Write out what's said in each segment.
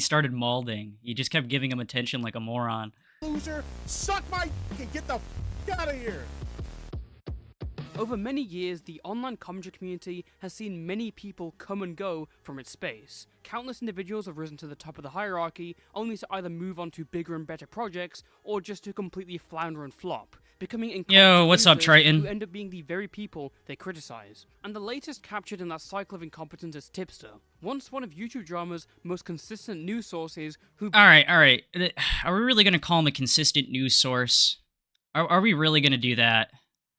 He started malding. You just kept giving him attention like a moron. Loser, suck my and get the out of here. Over many years, the online commentary community has seen many people come and go from its space. Countless individuals have risen to the top of the hierarchy, only to either move on to bigger and better projects, or just to completely flounder and flop, becoming Yo, what's up, Triton? who end up being the very people they criticize. And the latest captured in that cycle of incompetence is Tipster, once one of YouTube drama's most consistent news sources who— Alright. Are we really gonna call him a consistent news source? Are we really gonna do that?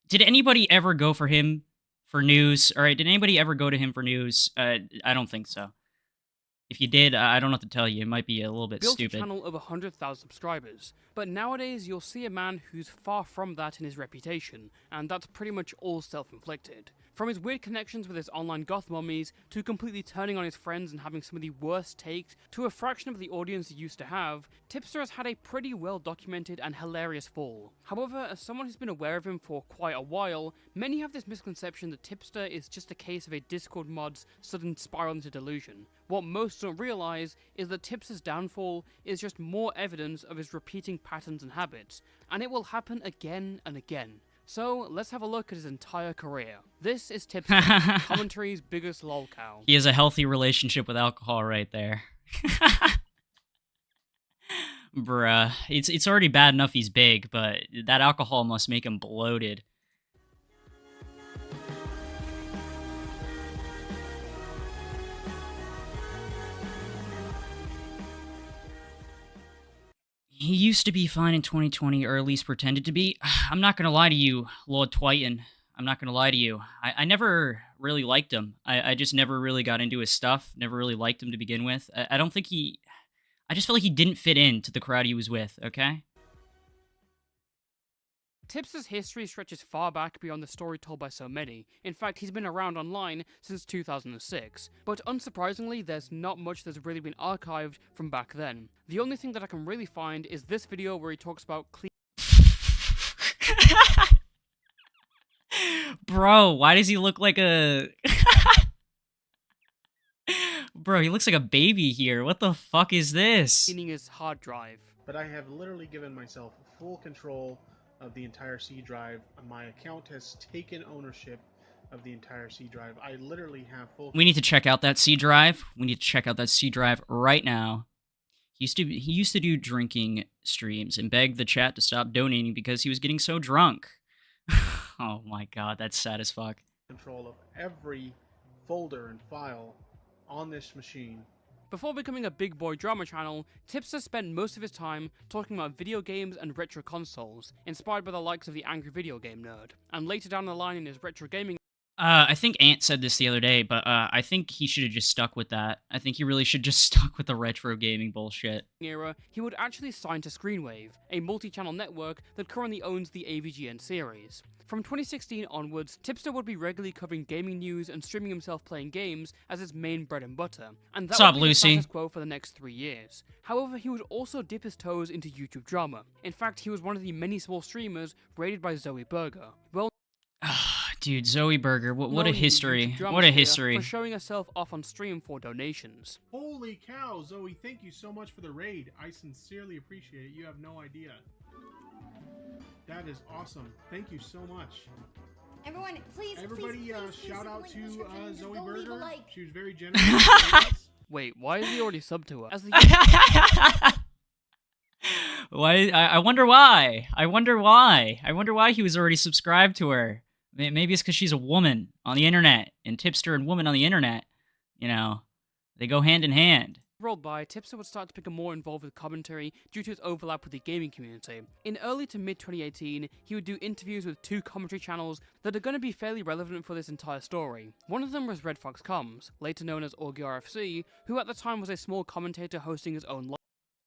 Did anybody ever go for him for news? Alright, did anybody ever go to him for news? I don't think so. If you did, I don't know what to tell you. It might be a little bit built stupid. a channel of 100,000 subscribers. But nowadays, you'll see a man who's far from that in his reputation, and that's pretty much all self-inflicted. From his weird connections with his online goth mummies, to completely turning on his friends and having some of the worst takes, to a fraction of the audience he used to have, Tipster has had a pretty well-documented and hilarious fall. However, as someone who's been aware of him for quite a while, many have this misconception that Tipster is just a case of a Discord mod's sudden spiral into delusion. What most don't realize is that Tipster's downfall is just more evidence of his repeating patterns and habits, and it will happen again and again. So, let's have a look at his entire career. This is Tipster, commentary's biggest lolcow. He has a healthy relationship with alcohol right there. Bruh. It's already bad enough he's big, but that alcohol must make him bloated. He used to be fine in 2020, or at least pretended to be. I'm not gonna lie to you, Lord Twiton. I'm not gonna lie to you. I never really liked him. I just never really got into his stuff. Never really liked him to begin with. I don't think he... I just feel like he didn't fit into the crowd he was with, okay? Tipster's history stretches far back beyond the story told by so many. In fact, he's been around online since 2006. But unsurprisingly, there's not much that's really been archived from back then. The only thing that I can really find is this video where he talks about Bro, why does he look like a... Bro, he looks like a baby here. What the fuck is this? cleaning his hard drive. But I have literally given myself full control of the entire C drive. My account has taken ownership of the entire C drive. I literally have full... We need to check out that C drive. We need to check out that C drive right now. He used to do drinking streams and beg the chat to stop donating because he was getting so drunk. Oh my god, that's sad as fuck. Control of every folder and file on this machine. Before becoming a big boy drama channel, Tipster spent most of his time talking about video games and retro consoles, inspired by the likes of the angry video game nerd. And later down the line in his retro gaming I think Ant said this the other day, but I think he should have just stuck with that. I think he really should just stuck with the retro gaming bullshit. era, he would actually sign to Screenwave, a multi-channel network that currently owns the AVGN series. From 2016 onwards, Tipster would be regularly covering gaming news and streaming himself playing games as his main bread and butter, and that What's up, would be the Lucy? status quo for the next 3 years. However, he would also dip his toes into YouTube drama. In fact, he was one of the many small streamers rated by Zoe Berger. Well, Dude, Zoe Berger, what a known in the history. YouTube drama What a sphere history. For showing herself off on stream for donations. Holy cow, Zoe, thank you so much for the raid. I sincerely appreciate it. You have no idea. That is awesome. Thank you so much. Everyone, please, Everybody, please shout out click the link in the to description and Zoe go leave a Berger. like. She was very generous. Wait, why is he already subbed to her? As the Why? I wonder why. I wonder why he was already subscribed to her. Maybe it's because she's a woman on the internet, and Tipster and woman on the internet, you know, they go hand in hand. rolled by, Tipster would start to become more involved with commentary due to his overlap with the gaming community. In early to mid 2018, he would do interviews with 2 commentary channels that are going to be fairly relevant for this entire story. One of them was Red Fox Comes, later known as Augie RFC, who at the time was a small commentator hosting his own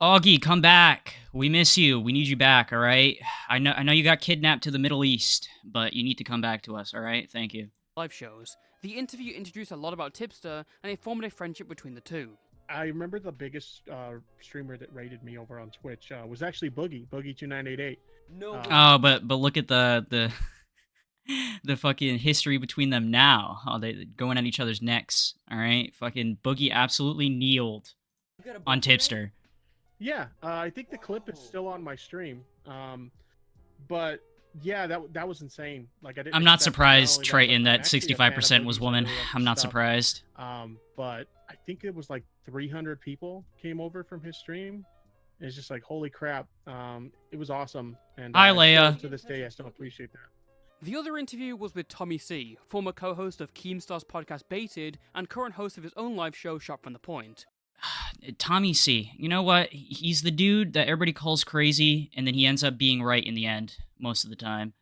Augie, come back. We miss you. We need you back, all right? I know you got kidnapped to the Middle East, but you need to come back to us, all right? Thank you. live shows. The interview introduced a lot about Tipster, and it formed a friendship between the two. I remember the biggest streamer that rated me over on Twitch was actually Boogie2988. No. Oh, but look at the the fucking history between them now. Oh, they going at each other's necks, all right? Fucking Boogie absolutely kneeled on Tipster. Yeah, I think the clip is still on my stream. But yeah, that was insane. Like I didn't. I'm not expect surprised, only Triton, I'm that actually a fan of 65% was Boogies. I women. really like I'm his not stuff. surprised. But I think it was like 300 people came over from his stream. It's just like holy crap. It was awesome. And Hi, still, Leia. to this day, I still appreciate that. The other interview was with Tommy C, former co-host of Keemstar's podcast Baited and current host of his own live show Shot from the Point. Tommy C. You know what? He's the dude that everybody calls crazy, and then he ends up being right in the end most of the time.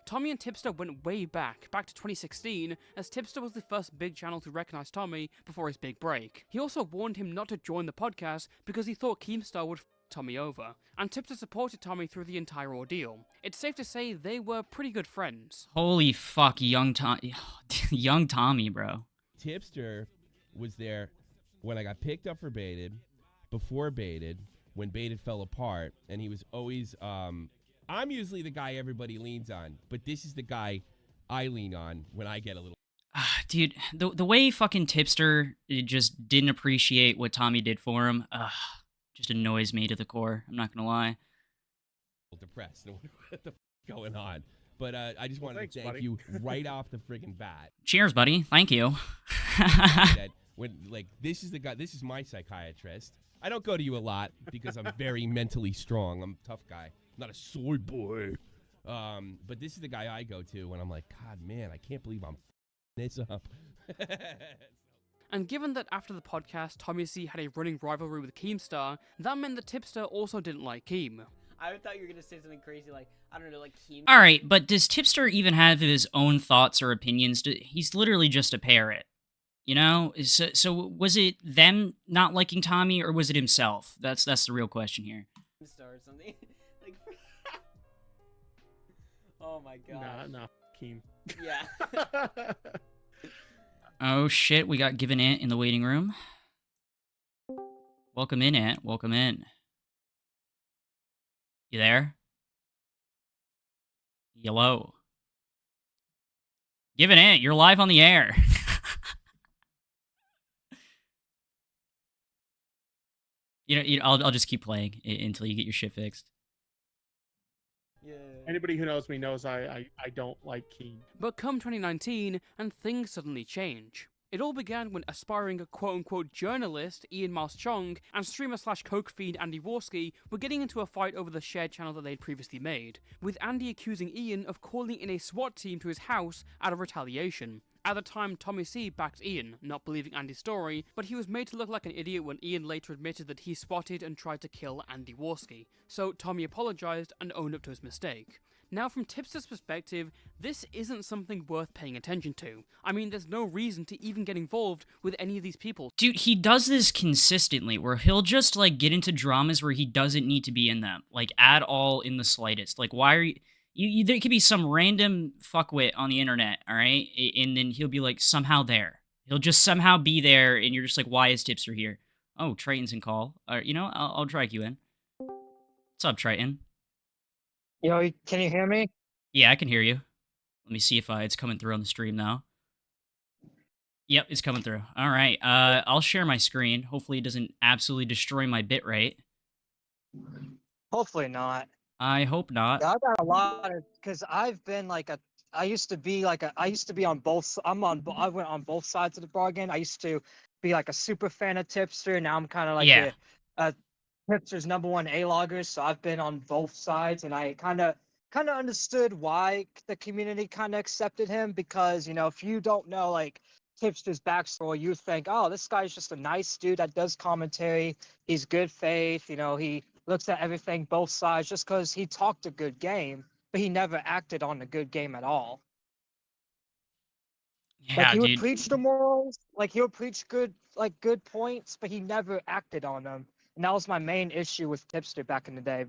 Tommy and Tipster went way back to 2016, as Tipster was the first big channel to recognize Tommy before his big break. He also warned him not to join the podcast because he thought Keemstar would f Tommy over, and Tipster supported Tommy through the entire ordeal. It's safe to say they were pretty good friends. Holy fuck, young Tommy, bro. Tipster was there when I got picked up for Baited, before Baited, when Baited fell apart, and he was always, I'm usually the guy everybody leans on, but this is the guy I lean on when I get a little... Dude, the way fucking Tipster just didn't appreciate what Tommy did for him, just annoys me to the core, I'm not gonna lie. Depressed. What the f going on? But I just wanted to thank buddy. you right off the friggin' bat. Cheers, buddy. Thank you. That when this is the guy, this is my psychiatrist. I don't go to you a lot because I'm very mentally strong. I'm a tough guy, I'm not a soy boy. But this is the guy I go to when I'm like, God, man, I can't believe I'm this up. And given that after the podcast, Tommy C had a running rivalry with Keemstar, that meant that Tipster also didn't like Keem. I thought you were gonna say something crazy like, I don't know, like Keem. Alright, but does Tipster even have his own thoughts or opinions? He's literally just a parrot. You know? So was it them not liking Tommy, or was it himself? That's the real question here. Star or something. Like, oh my god. Nah, Keem. Yeah. Oh shit, we got given Ant in the waiting room. Welcome in, Ant. Welcome in. You there? Hello. Given Ant, you're live on the air. I'll just keep playing until you get your shit fixed. Yeah. Anybody who knows me knows I don't like Keem. But come 2019, and things suddenly change. It all began when aspiring quote-unquote journalist Ian Miles Chong and streamer/coke fiend Andy Warski were getting into a fight over the shared channel that they'd previously made, with Andy accusing Ian of calling in a SWAT team to his house out of retaliation. At the time, Tommy C backed Ian, not believing Andy's story, but he was made to look like an idiot when Ian later admitted that he spotted and tried to kill Andy Warski. So Tommy apologized and owned up to his mistake. Now, from Tipster's perspective, this isn't something worth paying attention to. I mean, there's no reason to even get involved with any of these people. Dude, he does this consistently, where he'll just, like, get into dramas where he doesn't need to be in them. Like, at all in the slightest. Like, why are you there could be some random fuckwit on the internet, alright? And then he'll be, like, somehow there. He'll just somehow be there, and you're just like, why is Tipster here? Oh, Triton's in call. You know, I'll drag you in. What's up, Triton? Yo, can you hear me? Yeah, I can hear you. Let me see if it's coming through on the stream now. Yep, it's coming through. All right, I'll share my screen. Hopefully it doesn't absolutely destroy my bitrate. Hopefully not. I hope not. Yeah, I got a lot of, because I've been like I used to be on both, I went on both sides of the bargain. I used to be like a super fan of Tipster. Now I'm kind of like a Tipster's #1 A-logger, so I've been on both sides, and I kind of understood why the community kind of accepted him, because, you know, if you don't know, like, Tipster's backstory, you think, oh, this guy's just a nice dude that does commentary, he's good faith, you know, he looks at everything, both sides, just because he talked a good game, but he never acted on the good game at all. Yeah, Like, he would dude. preach the morals, like, he would preach good points, but he never acted on them. And that was my main issue with Tipster back in the day.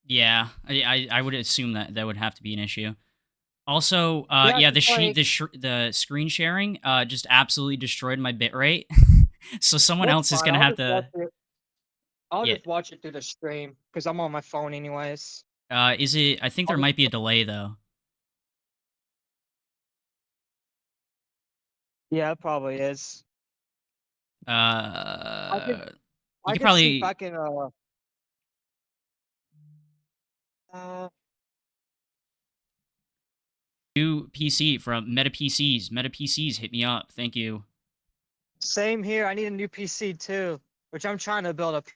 Yeah, I would assume that would have to be an issue. Also, Yeah, the screen sharing just absolutely destroyed my bitrate. So someone else is gonna have to. I'll just watch it through the stream because I'm on my phone anyways. Is it? I think there might be a delay though. Yeah, it probably is. I can You I could can see if probably I can uh do PC from Meta PCs. Meta PCs, hit me up. Thank you. same here. I need a new PC too, which I'm trying to build up.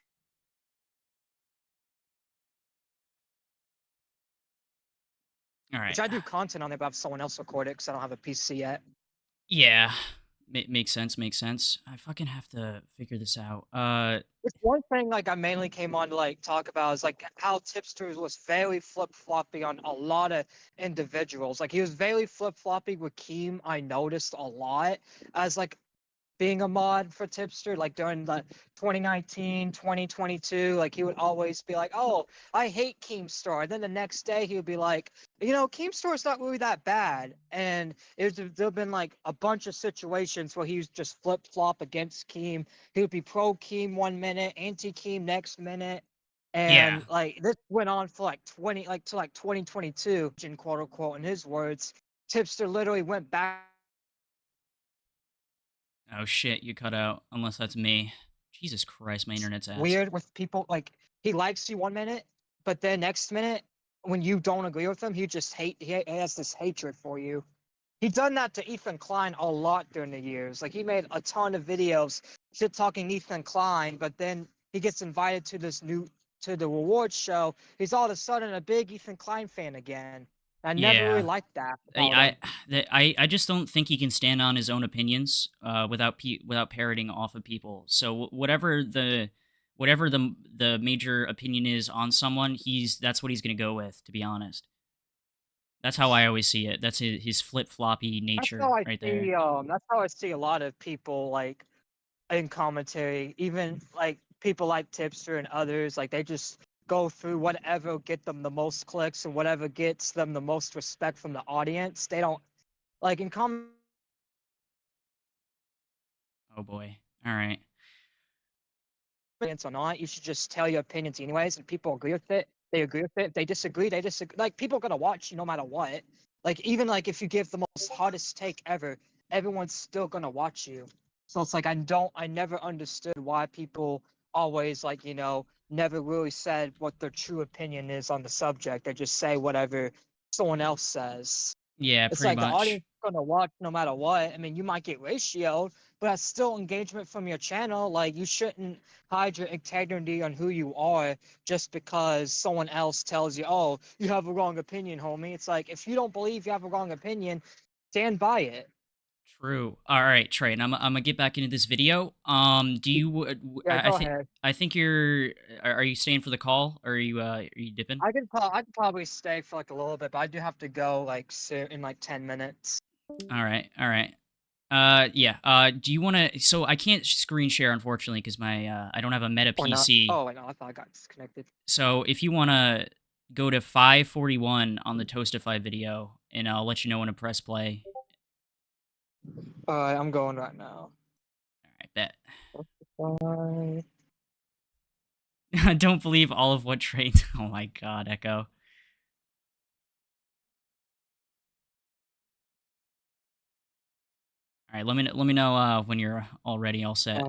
All right. Which I do content on it, but I have someone else record it because I don't have a PC yet. Yeah. Makes sense. Makes sense. I fucking have to figure this out. It's one thing like I mainly came on to like talk about is like how Tipsters was very flip floppy on a lot of individuals. Like he was very flip floppy with Keem. I noticed a lot as like being a mod for Tipster, like during the 2019, 2022, like he would always be like, "Oh, I hate Keemstar." And then the next day he would be like, "You know, Keemstar's not really that bad." And there've been like a bunch of situations where he was just flip flop against Keem. He would be pro Keem 1 minute, anti Keem next minute. yeah. And like this went on for like 2022, in quote unquote, in his words. Tipster literally went back Oh shit, you cut out. Unless that's me. Jesus Christ, my internet's ass. weird with people. Like he likes you 1 minute, but then next minute, when you don't agree with him, he just hate. He has this hatred for you. He done that to Ethan Klein a lot during the years. Like he made a ton of videos shit talking Ethan Klein, but then he gets invited to the awards show. He's all of a sudden a big Ethan Klein fan again. I never really Yeah. liked that about him. I just don't think he can stand on his own opinions without parroting off of people. So whatever the major opinion is on someone, that's what he's gonna go with. To be honest, that's how I always see it. That's his flip floppy That's how nature I right there. see. That's how I see a lot of people like in commentary, even like people like Tipster and others, like they just go through whatever get them the most clicks and whatever gets them the most respect from the audience. They don't like in comments Oh boy. All right. or not. You should just tell your opinions anyways, and people agree with it. They agree with it. If they disagree, they disagree. Like people are gonna watch you no matter what. Like even like if you give the most hottest take ever, everyone's still gonna watch you. So it's like I never understood why people always like never really said what their true opinion is on the subject. They just say whatever someone else says. Yeah, It's pretty like the much. audience is gonna watch no matter what. I mean, you might get ratioed, but that's still engagement from your channel. Like you shouldn't hide your integrity on who you are just because someone else tells you, "Oh, you have a wrong opinion, homie." It's like if you don't believe you have a wrong opinion, stand by it. True. All right, Trey, and I'm gonna get back into this video. Do you? Yeah, go ahead. I think you're. Are you staying for the call, or are you dipping? I could probably stay for like a little bit, but I do have to go like soon in like 10 minutes. All right, all right. Yeah. Do you want to? So I can't screen share unfortunately because my I don't have a Meta Or not. PC. Oh, I know. I thought I got disconnected. So if you want to go to 541 on the Toastify video, and I'll let you know when to press play. I'm going right now. All right, bet. Bye. I don't believe all of what trades. Oh my god, Echo. All right, let me know when you're already all set.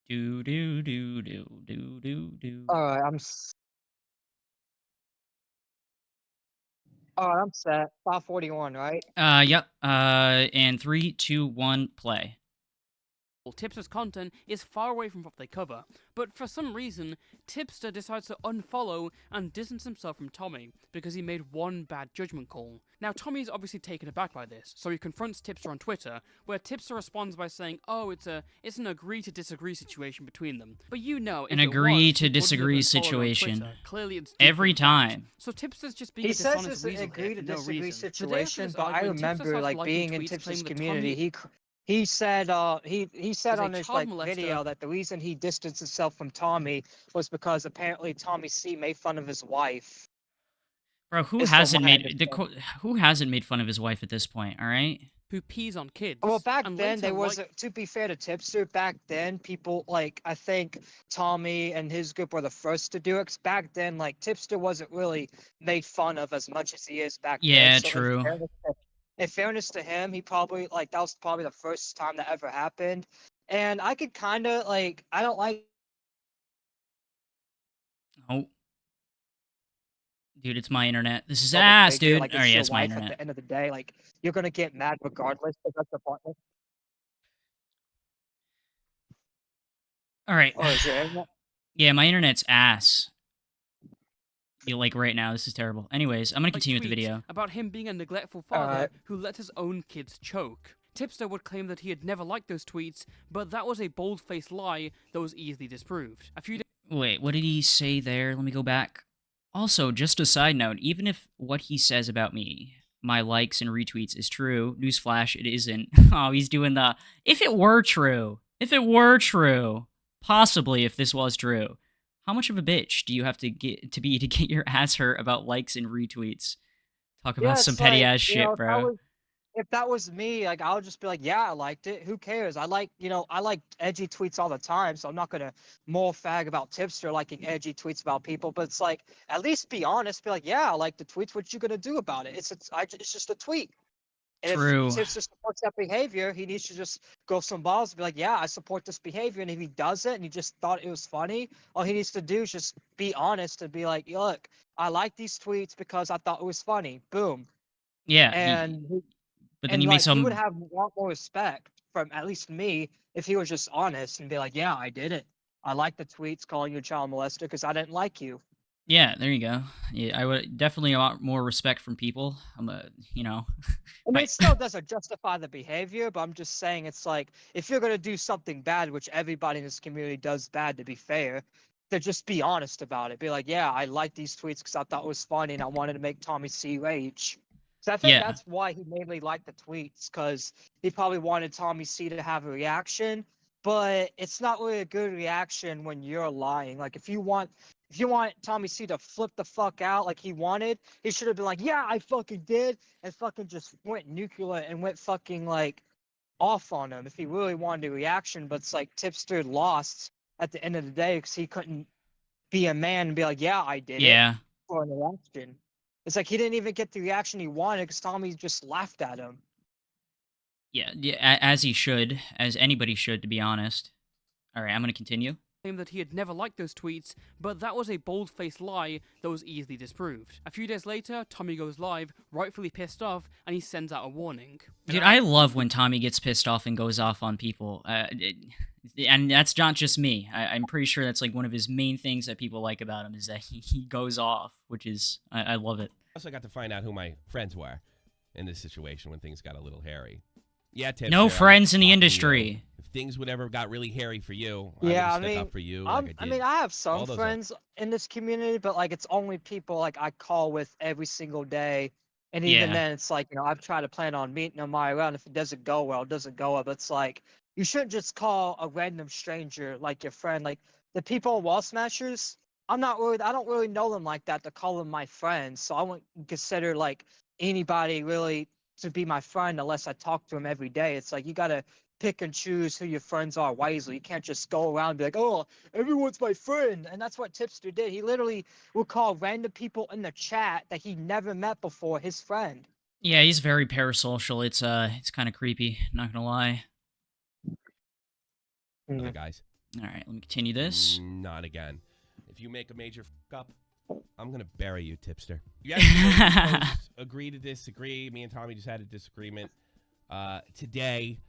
Do do do do do do do. All right, I'm set. 541, right? Yep. And 3, 2, 1, play. Tipster's content is far away from what they cover, but for some reason, Tipster decides to unfollow and distance himself from Tommy because he made one bad judgment call. Now, Tommy is obviously taken aback by this, so he confronts Tipster on Twitter, where Tipster responds by saying, "Oh, it's an agree to disagree situation between them." But you know, if An it agree was, to he wouldn't have disagree been followed on situation. Twitter. Clearly, it's Every deeply embarrassed. time. So Tipster's just being He a says dishonest it's an weasel agree here to for no disagree reason. The day after situation, this but I argument, Tipster remember starts like liking being in tweets Tipster's claiming that community. Tommy He said he said is a on his child like molester. video that the reason he distanced himself from Tommy was because apparently Tommy C made fun of his wife. Bro, who Is from hasn't my made understanding. who hasn't made fun of his wife at this point, all right? who pees on kids. Well, back and then later there like- wasn't. To be fair to Tipster, back then people like I think Tommy and his group were the first to do it. 'Cause back then, like Tipster wasn't really made fun of as much as he is back then. Yeah, So true. In fairness to him, he probably like that was probably the first time that ever happened. And I could kind of like I don't like. Oh. Dude, it's my internet. This is public ass, figure, dude. Like, Oh, it's yeah, your it's my wife at internet. the end of the day. Like you're gonna get mad regardless because that's the partner. All right. Or is your internet? Yeah, my internet's ass. You like right now. This is terrible. Anyways, I'm gonna like continue with the tweets video. about him being a neglectful father who let his own kids choke. Tipster would claim that he had never liked those tweets, but that was a bold-faced lie that was easily disproved. A few days Wait, what did he say there? Let me go back. Also, just a side note, even if what he says about me, my likes and retweets is true, newsflash, it isn't. Oh, he's doing the, if it were true, possibly if this was true, how much of a bitch do you have to get to get your ass hurt about likes and retweets? Talk about some it's petty like, ass you shit, know, bro. if that was me, like I'll just be like, yeah, I liked it. Who cares? I like, I like edgy tweets all the time, so I'm not gonna more fag about Tipster liking edgy tweets about people. But it's like, at least be honest. Be like, yeah, I like the tweets. What you gonna do about it? It's just a tweet. And True. if Tipster supports that behavior, he needs to just go some balls and be like, yeah, I support this behavior. And if he does it and he just thought it was funny, all he needs to do is just be honest and be like, look, I like these tweets because I thought it was funny. Boom. Yeah, And but then and you make like he would some. have a lot more respect from at least me if he was just honest and be like, yeah, I did it. I like the tweets calling you a child molester because I didn't like you. Yeah, there you go. Yeah, I would definitely a lot more respect from people. I'm a, I mean, it still doesn't justify the behavior, but I'm just saying it's like if you're gonna do something bad, which everybody in this community does bad, to be fair, to just be honest about it. Be like, yeah, I like these tweets because I thought it was funny and I wanted to make Tommy C rage. So I think Yeah. that's why he mainly liked the tweets because he probably wanted Tommy C to have a reaction. But it's not really a good reaction when you're lying. Like if you want Tommy C to flip the fuck out like he wanted, he should have been like, yeah, I fucking did, and fucking just went nuclear and went fucking like off on him if he really wanted a reaction. But it's like Tipster lost at the end of the day because he couldn't be a man and be like, yeah, I did it Yeah. for an reaction. It's like he didn't even get the reaction he wanted because Tommy just laughed at him. Yeah, as he should, as anybody should, to be honest. All right, I'm gonna continue. claimed that he had never liked those tweets, but that was a bold-faced lie that was easily disproved. A few days later, Tommy goes live, rightfully pissed off, and he sends out a warning. Dude, I love when Tommy gets pissed off and goes off on people. And that's not just me. I'm pretty sure that's like one of his main things that people like about him is that he goes off, which is, I love it. I also got to find out who my friends were in this situation when things got a little hairy. Yeah, Tipster, No I'm friends in the talking to you. industry. If things would ever got really hairy for you, Yeah, I I would step mean, up for you. I Like I mean, I have some all those friends in this community, but like it's only people like I call with every single day. And even Yeah. then, it's like, I've tried to plan on meeting them all around. If it doesn't go well, it doesn't go well. But it's like, you shouldn't just call a random stranger like your friend. Like the people in Wall Smashers, I don't really know them like that to call them my friends. So I wouldn't consider like anybody really to be my friend unless I talk to them every day. It's like, you got to pick and choose who your friends are wisely. You can't just go around and be like, oh, everyone's my friend. And that's what Tipster did. He literally would call random people in the chat that he never met before his friend. Yeah, he's very parasocial. It's kind of creepy, not gonna lie. other guys. All right, let me continue this. Not again. If you make a major fuck up, I'm gonna bury you, Tipster. You guys agree to disagree. Me and Tommy just had a disagreement. Today,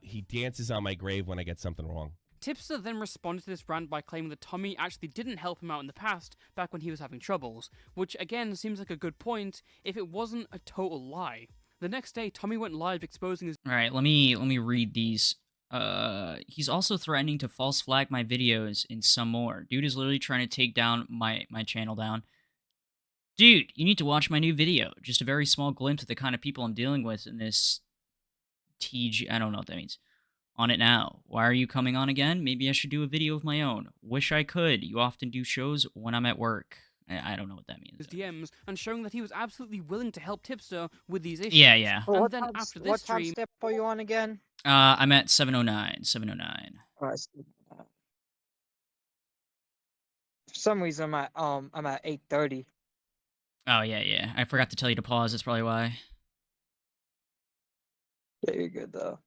he dances on my grave when I get something wrong. Tipster then responded to this rant by claiming that Tommy actually didn't help him out in the past, back when he was having troubles, which again seems like a good point if it wasn't a total lie. The next day, Tommy went live exposing his All right, let me read these. He's also threatening to false flag my videos and some more. Dude is literally trying to take down my channel down. Dude, you need to watch my new video. Just a very small glimpse of the kind of people I'm dealing with in this TG. I don't know what that means. On it now. Why are you coming on again? Maybe I should do a video of my own. Wish I could. You often do shows when I'm at work. I don't know what that means. his DMs and showing that he was absolutely willing to help Tipster with these issues. Yeah, yeah. Well, And what then time, after what this time stream, step are you on again? I'm at 709. 709. Alright, for some reason I'm at 8:30. Oh yeah, yeah. I forgot to tell you to pause. That's probably why. Yeah, you're good though.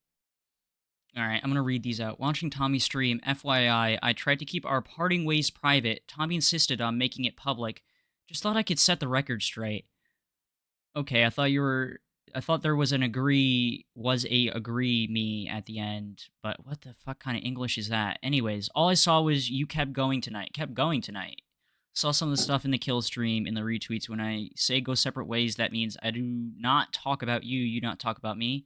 All right, I'm gonna read these out. Watching Tommy stream, FYI, I tried to keep our parting ways private. Tommy insisted on making it public. Just thought I could set the record straight. Okay, I thought there was an agree me at the end, but what the fuck kind of English is that? Anyways, all I saw was you kept going tonight. Saw some of the stuff in the kill stream in the retweets. When I say go separate ways, that means I do not talk about you, you not talk about me.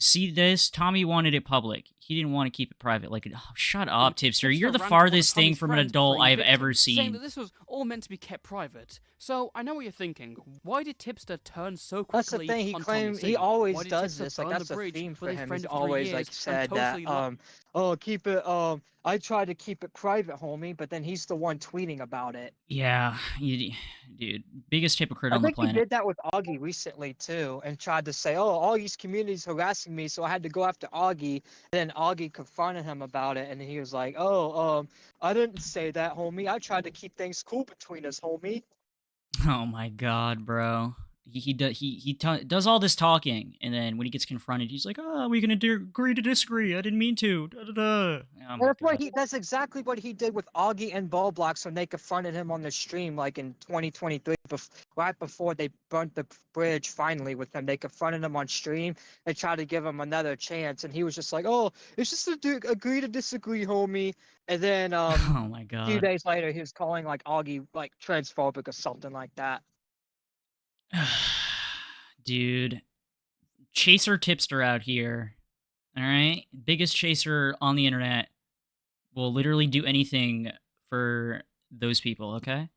See this? Tommy wanted it public. He didn't want to keep it private. Like, oh, shut up, Tipster. You're the ranted farthest about thing Tommy's from an friends adult playing I've victim, ever saying seen. that this was all meant to be kept private. So I know what you're thinking. Why did Tipster turn so quickly? That's the thing. He on claims Tommy he C? always Why did does Tipster this. Like burn that's the a bridge theme with for his him. friend He's of 3 always years like and said that totally oh keep it I try to keep it private, homie, but then he's the one tweeting about it. Yeah, dude, biggest hypocrite I on the think he planet. did that with Augie recently too, and tried to say, "Oh, Augie's community's harassing me, so I had to go after Augie." Then Augie confronted him about it, and he was like, "Oh, I didn't say that, homie. I tried to keep things cool between us, homie." Oh my god, bro. He does all this talking, and then when he gets confronted, he's like, "Oh, we gonna agree to disagree? I didn't mean to." Da, da, da. Oh And my that's what god. that's exactly what he did with Augie and Ball Blocks when they confronted him on the stream, like in 2023, right before they burnt the bridge. Finally, with him, they confronted him on stream and tried to give him another chance, and he was just like, "Oh, it's just a agree to disagree, homie." And then Oh my a few god. days later, he was calling like Augie like transphobic or something like that. Dude, chaser tipster out here. All right, biggest chaser on the internet will literally do anything for those people. Okay.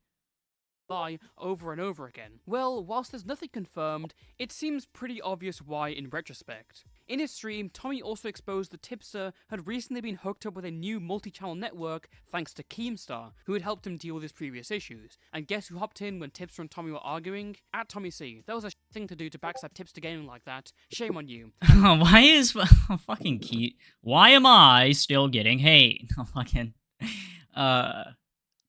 lie over and over again. Well, whilst there's nothing confirmed, it seems pretty obvious why in retrospect. In his stream, Tommy also exposed that Tipster had recently been hooked up with a new multi-channel network thanks to Keemstar, who had helped him deal with his previous issues. And guess who hopped in when Tipster and Tommy were arguing? At Tommy C. That was a thing to do to backstab Tipster gaming like that. Shame on you. Why is fucking Keat? Why am I still getting hate? Fucking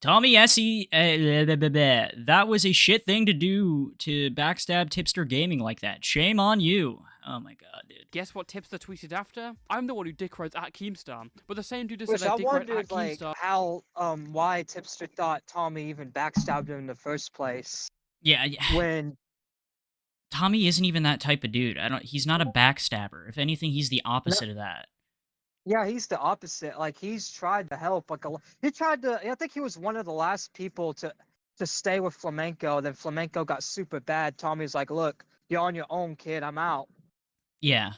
Tommy Essie, that was a shit thing to do to backstab Tipster Gaming like that. Shame on you. Oh my god, dude. Guess what Tipster tweeted after? I'm the one who dick rides at Keemstar, but the same dude who Which said I I dick ride wondered at like Keemstar. how why Tipster thought Tommy even backstabbed him in the first place Yeah, when. Tommy isn't even that type of dude. He's not a backstabber. If anything, he's the opposite of that. Yeah, he's the opposite. Like he's tried to help. Like he tried to. I think he was one of the last people to stay with Flamenco. Then Flamenco got super bad. Tommy's like, "Look, you're on your own, kid. I'm out." Yeah.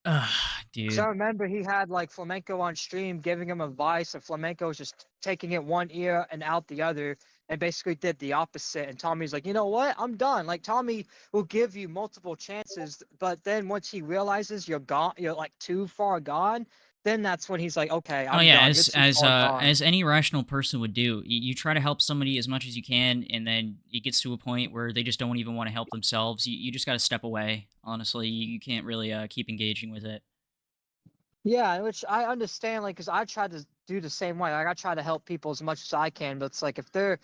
Ugh, dude. So I remember he had like Flamenco on stream giving him advice, and Flamenco was just taking it one ear and out the other, and basically did the opposite. And Tommy's like, you know what? I'm done. Like Tommy will give you multiple chances, but then once he realizes you're gone, you're like too far gone, then that's when he's like, okay, I'm Oh yeah, done. You're too far gone. as any rational person would do, you try to help somebody as much as you can, and then it gets to a point where they just don't even want to help themselves. You just got to step away. Honestly, you can't really keep engaging with it. Yeah, which I understand, like, cause I try to do the same way. Like, I try to help people as much as I can, but it's like if they're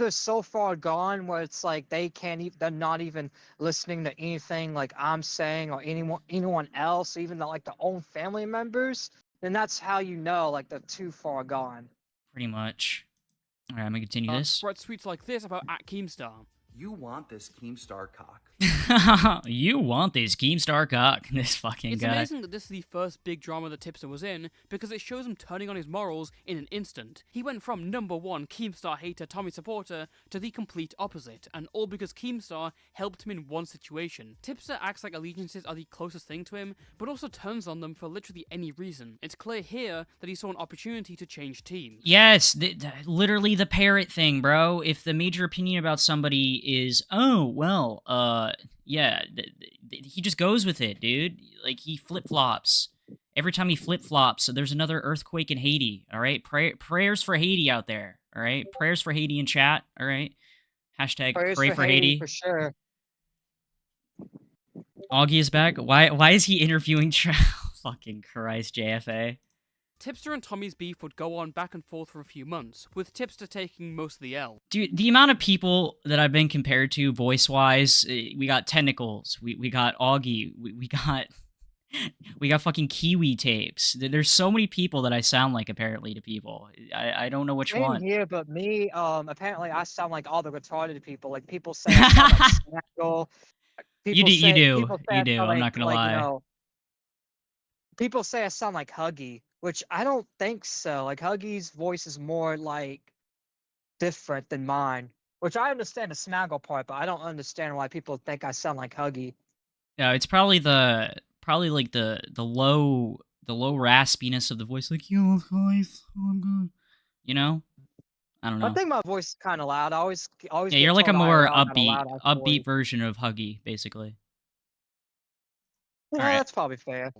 so far gone where it's like they can't even, they're not even listening to anything like I'm saying or anyone else, even like their own family members, then that's how you know like they're too far gone. Pretty much. All right, I'm gonna continue this. Wrote tweets like this about at Keemstar. You want this Keemstar cock. You want this Keemstar cock, this fucking It's guy. amazing that this is the first big drama that Tipster was in, because it shows him turning on his morals in an instant. He went from #1 Keemstar hater Tommy supporter to the complete opposite, and all because Keemstar helped him in one situation. Tipster acts like allegiances are the closest thing to him, but also turns on them for literally any reason. It's clear here that he saw an opportunity to change teams. Yes, literally the parrot thing, bro. If the major opinion about somebody is, oh, well, yeah, he just goes with it, dude. Like, he flip-flops. Every time he flip-flops, so there's another earthquake in Haiti, all right? Prayers for Haiti out there, All right, prayers for Haiti in chat. All right, hashtag Prayers pray for for Haiti Haiti. for sure. Augie is back. Why is he interviewing Fucking Christ, JFA. Tipster and Tommy's beef would go on back and forth for a few months, with Tipster taking most of the L. Dude, the amount of people that I've been compared to voice-wise, we got Tentacles, we got Augie, we got we got fucking Kiwi Tapes. There's so many people that I sound like apparently to people. I don't know which Same one. here, but me, apparently I sound like all the retarded people. Like people say I sound like Snaggle. You People do, say you I do. sound I'm not gonna like lie. people say I sound like Huggy, which I don't think so. Like Huggy's voice is more like different than mine, which I understand the Snaggle part, but I don't understand why people think I sound like Huggy. No, it's probably like the low raspiness of the voice, like yo guys, I'm good. You know, I don't I know. think my voice is kind of loud. I always Yeah, get you're like a told more IRL I got a loud ass voice. upbeat version of Huggy, basically. Yeah, All right. that's probably fair.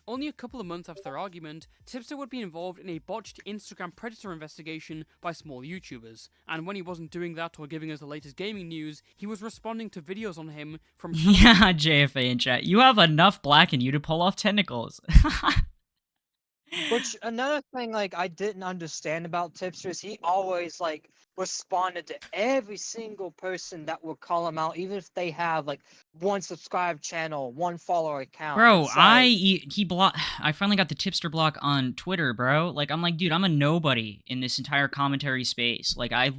Only a couple of months after their argument, Tipster would be involved in a botched Instagram predator investigation by small YouTubers, and when he wasn't doing that or giving us the latest gaming news, he was responding to videos on him from Yeah, JFA in chat. You have enough black in you to pull off tentacles. Which another thing like I didn't understand about Tipster is he always like responded to every single person that would call him out, even if they have like one subscribed channel, one follower account. Bro, It's like, I finally got the tipster block on Twitter, bro. Like I'm like, dude, I'm a nobody in this entire commentary space. Like I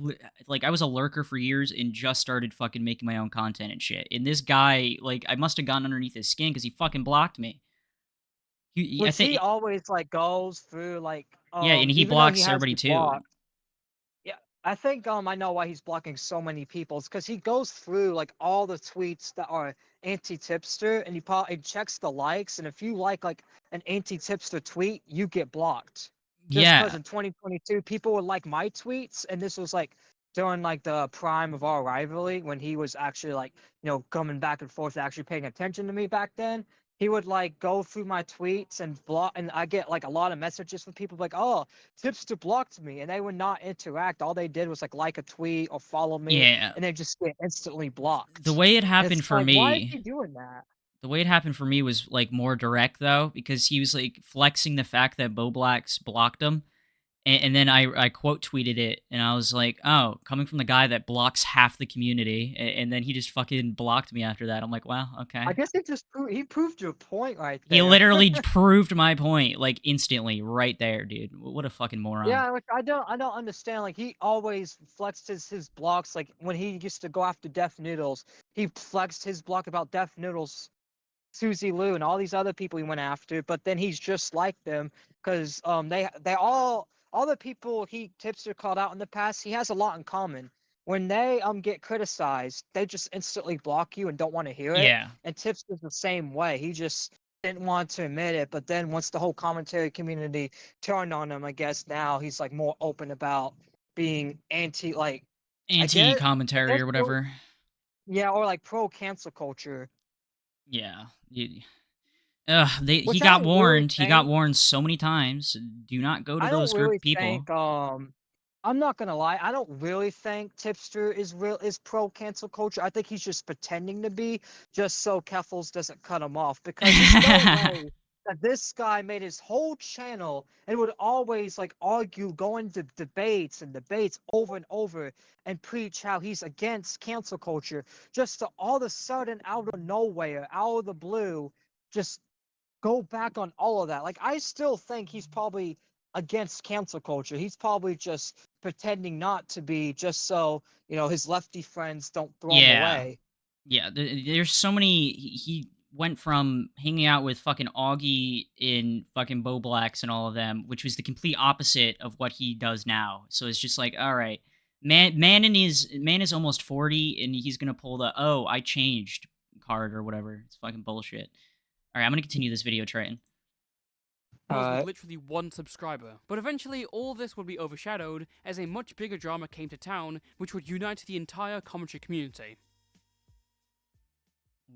was a lurker for years and just started fucking making my own content and shit. And this guy, like, I must have gone underneath his skin because he fucking blocked me. I which think he always like goes through like yeah, and he even though he blocks has everybody me too. blocked. Yeah, I think I know why he's blocking so many people. It's because he goes through like all the tweets that are anti-tipster, and he checks the likes, and if you like an anti-tipster tweet, you get blocked. Just because Yeah, in 2022 people would like my tweets, and this was like during like the prime of our rivalry when he was actually like coming back and forth, actually paying attention to me back then. He would like go through my tweets and block, and I get like a lot of messages from people like, "Oh, Tipster blocked me," and they would not interact. All they did was like a tweet or follow me, yeah. and they just get instantly blocked. The way it And it's happened for like, why is he me, doing that? the way it happened for me was like more direct though, because he was like flexing the fact that Bo Blacks blocked him. And then I quote tweeted it, and I was like, "Oh, coming from the guy that blocks half the community," and then he just fucking blocked me after that. I'm like, "Wow, okay." I guess he proved your point right He there. literally proved my point, like instantly, right there, dude. What a fucking moron. Yeah, like I don't understand. Like he always flexed his blocks. Like when he used to go after Deaf Noodles, he flexed his block about Deaf Noodles, Susie Lou, and all these other people he went after. But then he's just like them because they all the people he tipster called out in the past. He has a lot in common. When they get criticized, they just instantly block you and don't want to hear it. Yeah. And Tipster's the same way. He just didn't want to admit it, but then once the whole commentary community turned on him, I guess now he's like more open about being Anti commentary or whatever. Yeah, or like pro cancel culture. Yeah. He Which I got don't really warned. He got think- warned so many times. Do not go to I those don't group really people. think I'm not gonna lie, I don't really think Tipster is pro cancel culture. I think he's just pretending to be, just so Keffels doesn't cut him off. Because there's no way that this guy made his whole channel and would always like argue, go into debates over and over and preach how he's against cancel culture, just to all of a sudden out of nowhere, out of the blue, just go back on all of that. Like I still think he's probably against cancel culture. He's probably just pretending not to be, just so his lefty friends don't throw him away. Yeah, there's so many. He went from hanging out with fucking Augie in fucking Bo Blacks and all of them, which was the complete opposite of what he does now. So it's just like, all right, man is almost 40, and he's gonna pull the I changed card or whatever. It's fucking bullshit. All right, I'm gonna continue this video, Triton. With literally one subscriber. But eventually, all this would be overshadowed as a much bigger drama came to town, which would unite the entire commentary community.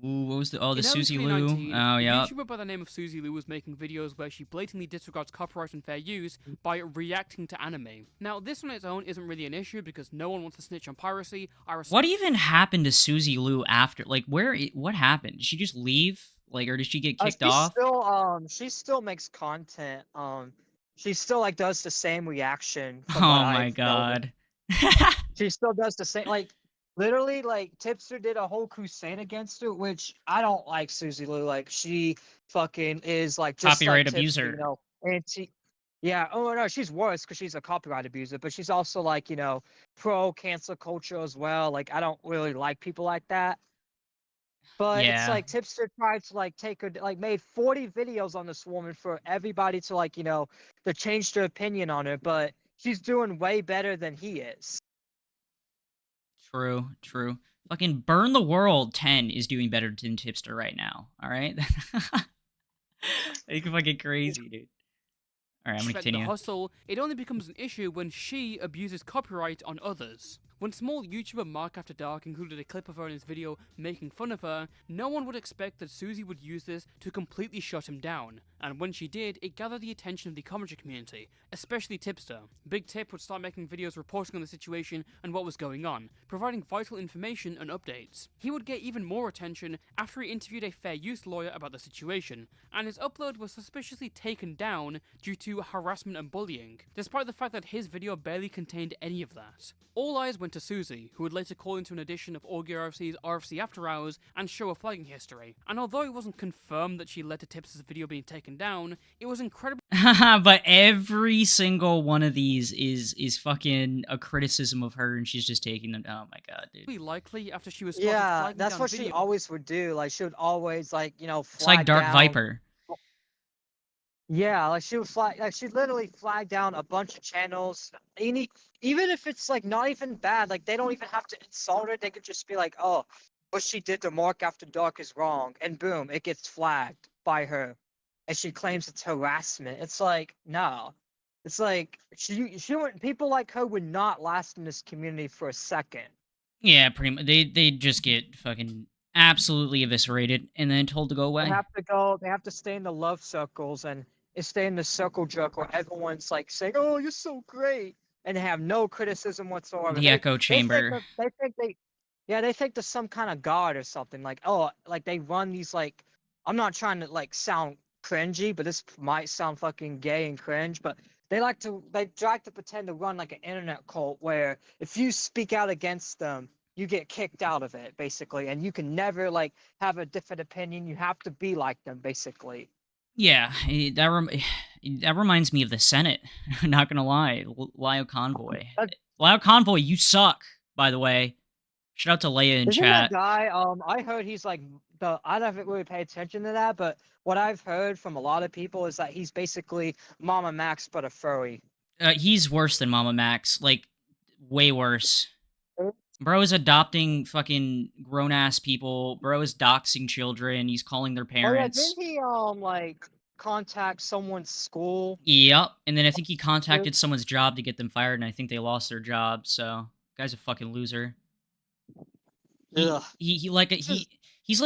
Ooh, what was the the In early Susie Lou? 2019, Oh a yeah. YouTuber by the name of Susie Lou was making videos where she blatantly disregards copyright and fair use by reacting to anime. Now, this on its own isn't really an issue because no one wants to snitch on piracy. What even happened to Susie Lou after? Like, what happened? Did she just leave? Like, or did she get kicked off? She still makes content. She still like does the same reaction from what Oh my I've noticed. god. She still does the same, like literally, like Tipster did a whole crusade against her, which I don't like Susie Lou. Like she fucking is like just like Copyright Tipster, abuser. yeah. Oh no, she's worse because she's a copyright abuser, but she's also like pro cancel culture as well. Like I don't really like people like that. But it's Yeah. like Tipster tried to like take her, like made 40 videos on this woman for everybody to like to change their opinion on her, but she's doing way better than he is. True. True. Fucking Burn the World 10 is doing better than Tipster right now. All right. Like fucking crazy, dude. All right, I'm gonna Respect the continue. hustle, it only becomes an issue when she abuses copyright on others. When small YouTuber Mark After Dark included a clip of her in his video making fun of her, no one would expect that Susie would use this to completely shut him down, and when she did, it gathered the attention of the commentary community, especially Tipster. Big Tip would start making videos reporting on the situation and what was going on, providing vital information and updates. He would get even more attention after he interviewed a fair use lawyer about the situation, and his upload was suspiciously taken down due to harassment and bullying, despite the fact that his video barely contained any of that. All eyes went to Susie, who would later call into an edition of Augie RFC's RFC After Hours and show a flagging history. And although it wasn't confirmed that she led to Tipster's video being taken down, it was incredibly But every single one of these is fucking a criticism of her, and she's just taking them. Oh my god, dude. likely after she was spotted Yeah, flagging that's down what she video. always would do. Like she would always like It's like flag Dark down. Viper. Yeah, like she would flag, like she literally flagged down a bunch of channels. Even if it's like not even bad, like they don't even have to insult her. They could just be like, "Oh, what she did to Mark After Dark is wrong," and boom, it gets flagged by her, and she claims it's harassment. It's like no, it's like she would people like her would not last in this community for a second. Yeah, pretty much. They just get fucking absolutely eviscerated and then told to go They away. have to go. They have to stay in the love circles and stay in the circle jerk where everyone's like saying, "Oh, you're so great," and they have no criticism whatsoever. The echo chamber. They think there's some kind of god or something. Like, oh, like they run these like. I'm not trying to like sound cringy, but this might sound fucking gay and cringe, but they like to pretend to run like an internet cult where if you speak out against them, you get kicked out of it basically, and you can never like have a different opinion. You have to be like them basically. Yeah, that reminds me of the Senate. Not gonna lie, Lyle Convoy. Lyle Convoy, you suck. By the way, shout out to Leia in Isn't chat. that guy? I heard he's like I don't really pay attention to that, but what I've heard from a lot of people is that he's basically Mama Max but a furry. He's worse than Mama Max, like way worse. Oh. Bro is adopting fucking grown ass people. Bro is doxing children. He's calling their parents. Oh yeah, didn't he like contact someone's school? Yep, and then I think he contacted someone's job to get them fired, and I think they lost their job. So, guy's a fucking loser. He's like he's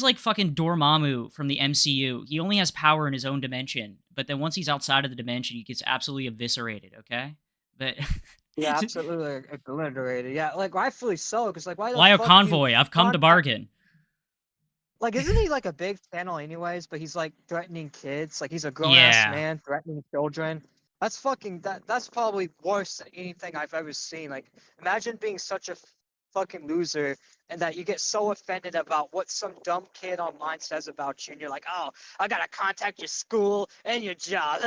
like fucking Dormammu from the MCU. He only has power in his own dimension, but then once he's outside of the dimension, he gets absolutely eviscerated. Okay, but yeah, absolutely obliterated. Yeah, like rightfully so, because like why the Lyle fuck Convoy, I've come to bargain. Like, isn't he like a big channel anyways? But he's like threatening kids. Like he's a grown ass man threatening children. That's fucking that's probably worse than anything I've ever seen. Like, imagine being such a fucking loser and that you get so offended about what some dumb kid online says about you, and you're like, oh, I gotta contact your school and your job.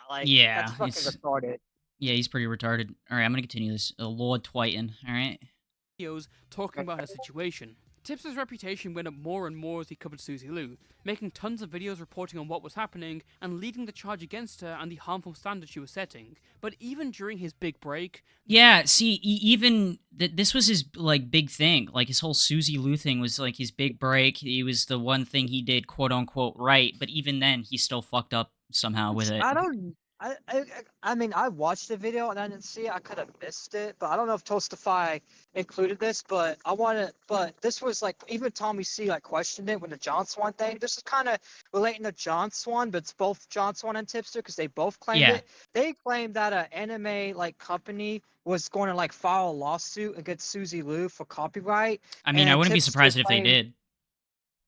Like, Yeah, that's fucking retarded. Yeah, he's pretty retarded. All right, I'm gonna continue this. Lord Twighton. All right. Videos talking about her situation. Tipster's reputation went up more and more as he covered Susie Lou, making tons of videos reporting on what was happening and leading the charge against her and the harmful standards she was setting. But even during his big break... Yeah, see, even... this was his, like, big thing. Like, his whole Susie Lou thing was, like, his big break. It was the one thing he did, quote-unquote, right. But even then, he still fucked up somehow with it. I mean, I watched the video and I didn't see it. I could have missed it, but I don't know if Toastify included this. But but this was like even Tommy C like questioned it with the John Swan thing. This is kind of relating to John Swan, but it's both John Swan and Tipster because they both claimed Yeah. it. They claimed that an anime like company was going to like file a lawsuit against Suzy Liu for copyright. I mean, I And wouldn't be Tipster surprised if they claimed did.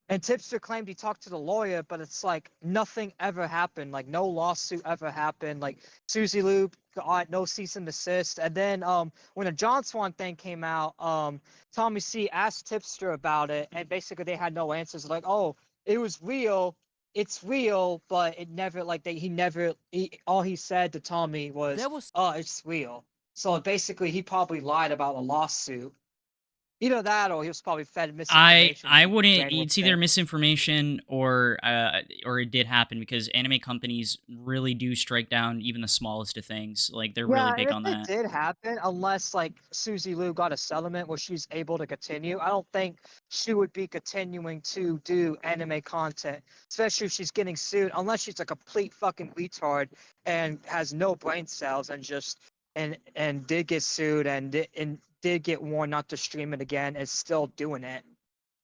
And Tipster claimed he talked to the lawyer, but it's like nothing ever happened. Like no lawsuit ever happened. Like Suzy Liu got no cease and desist. And then when the John Swan thing came out, Tommy C asked Tipster about it, and basically they had no answers. Like, oh, it was real. It's real, but it never like all he said to Tommy was, There was "Oh, it's real." So basically, he probably lied about a lawsuit. Either that, or he was probably fed misinformation. I and wouldn't. ran with It's it. either misinformation or it did happen because anime companies really do strike down even the smallest of things. Like they're really big on and if that. it did happen, unless like Suzy Liu got a settlement where she's able to continue, I don't think she would be continuing to do anime content, especially if she's getting sued, unless she's a complete fucking retard and has no brain cells and just and did get sued and did get warned not to stream it again, is still doing it.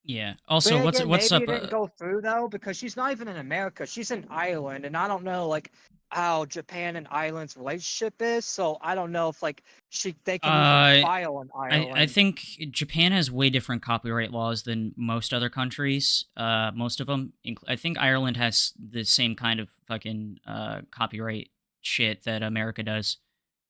Yeah. But Also, then what's again, what's maybe up? it didn't go through though because she's not even in America. She's in Ireland, and I don't know like how Japan and Ireland's relationship is. So I don't know if like they can even file in Ireland. I think Japan has way different copyright laws than most other countries. Most of them. I think Ireland has the same kind of fucking copyright shit that America does.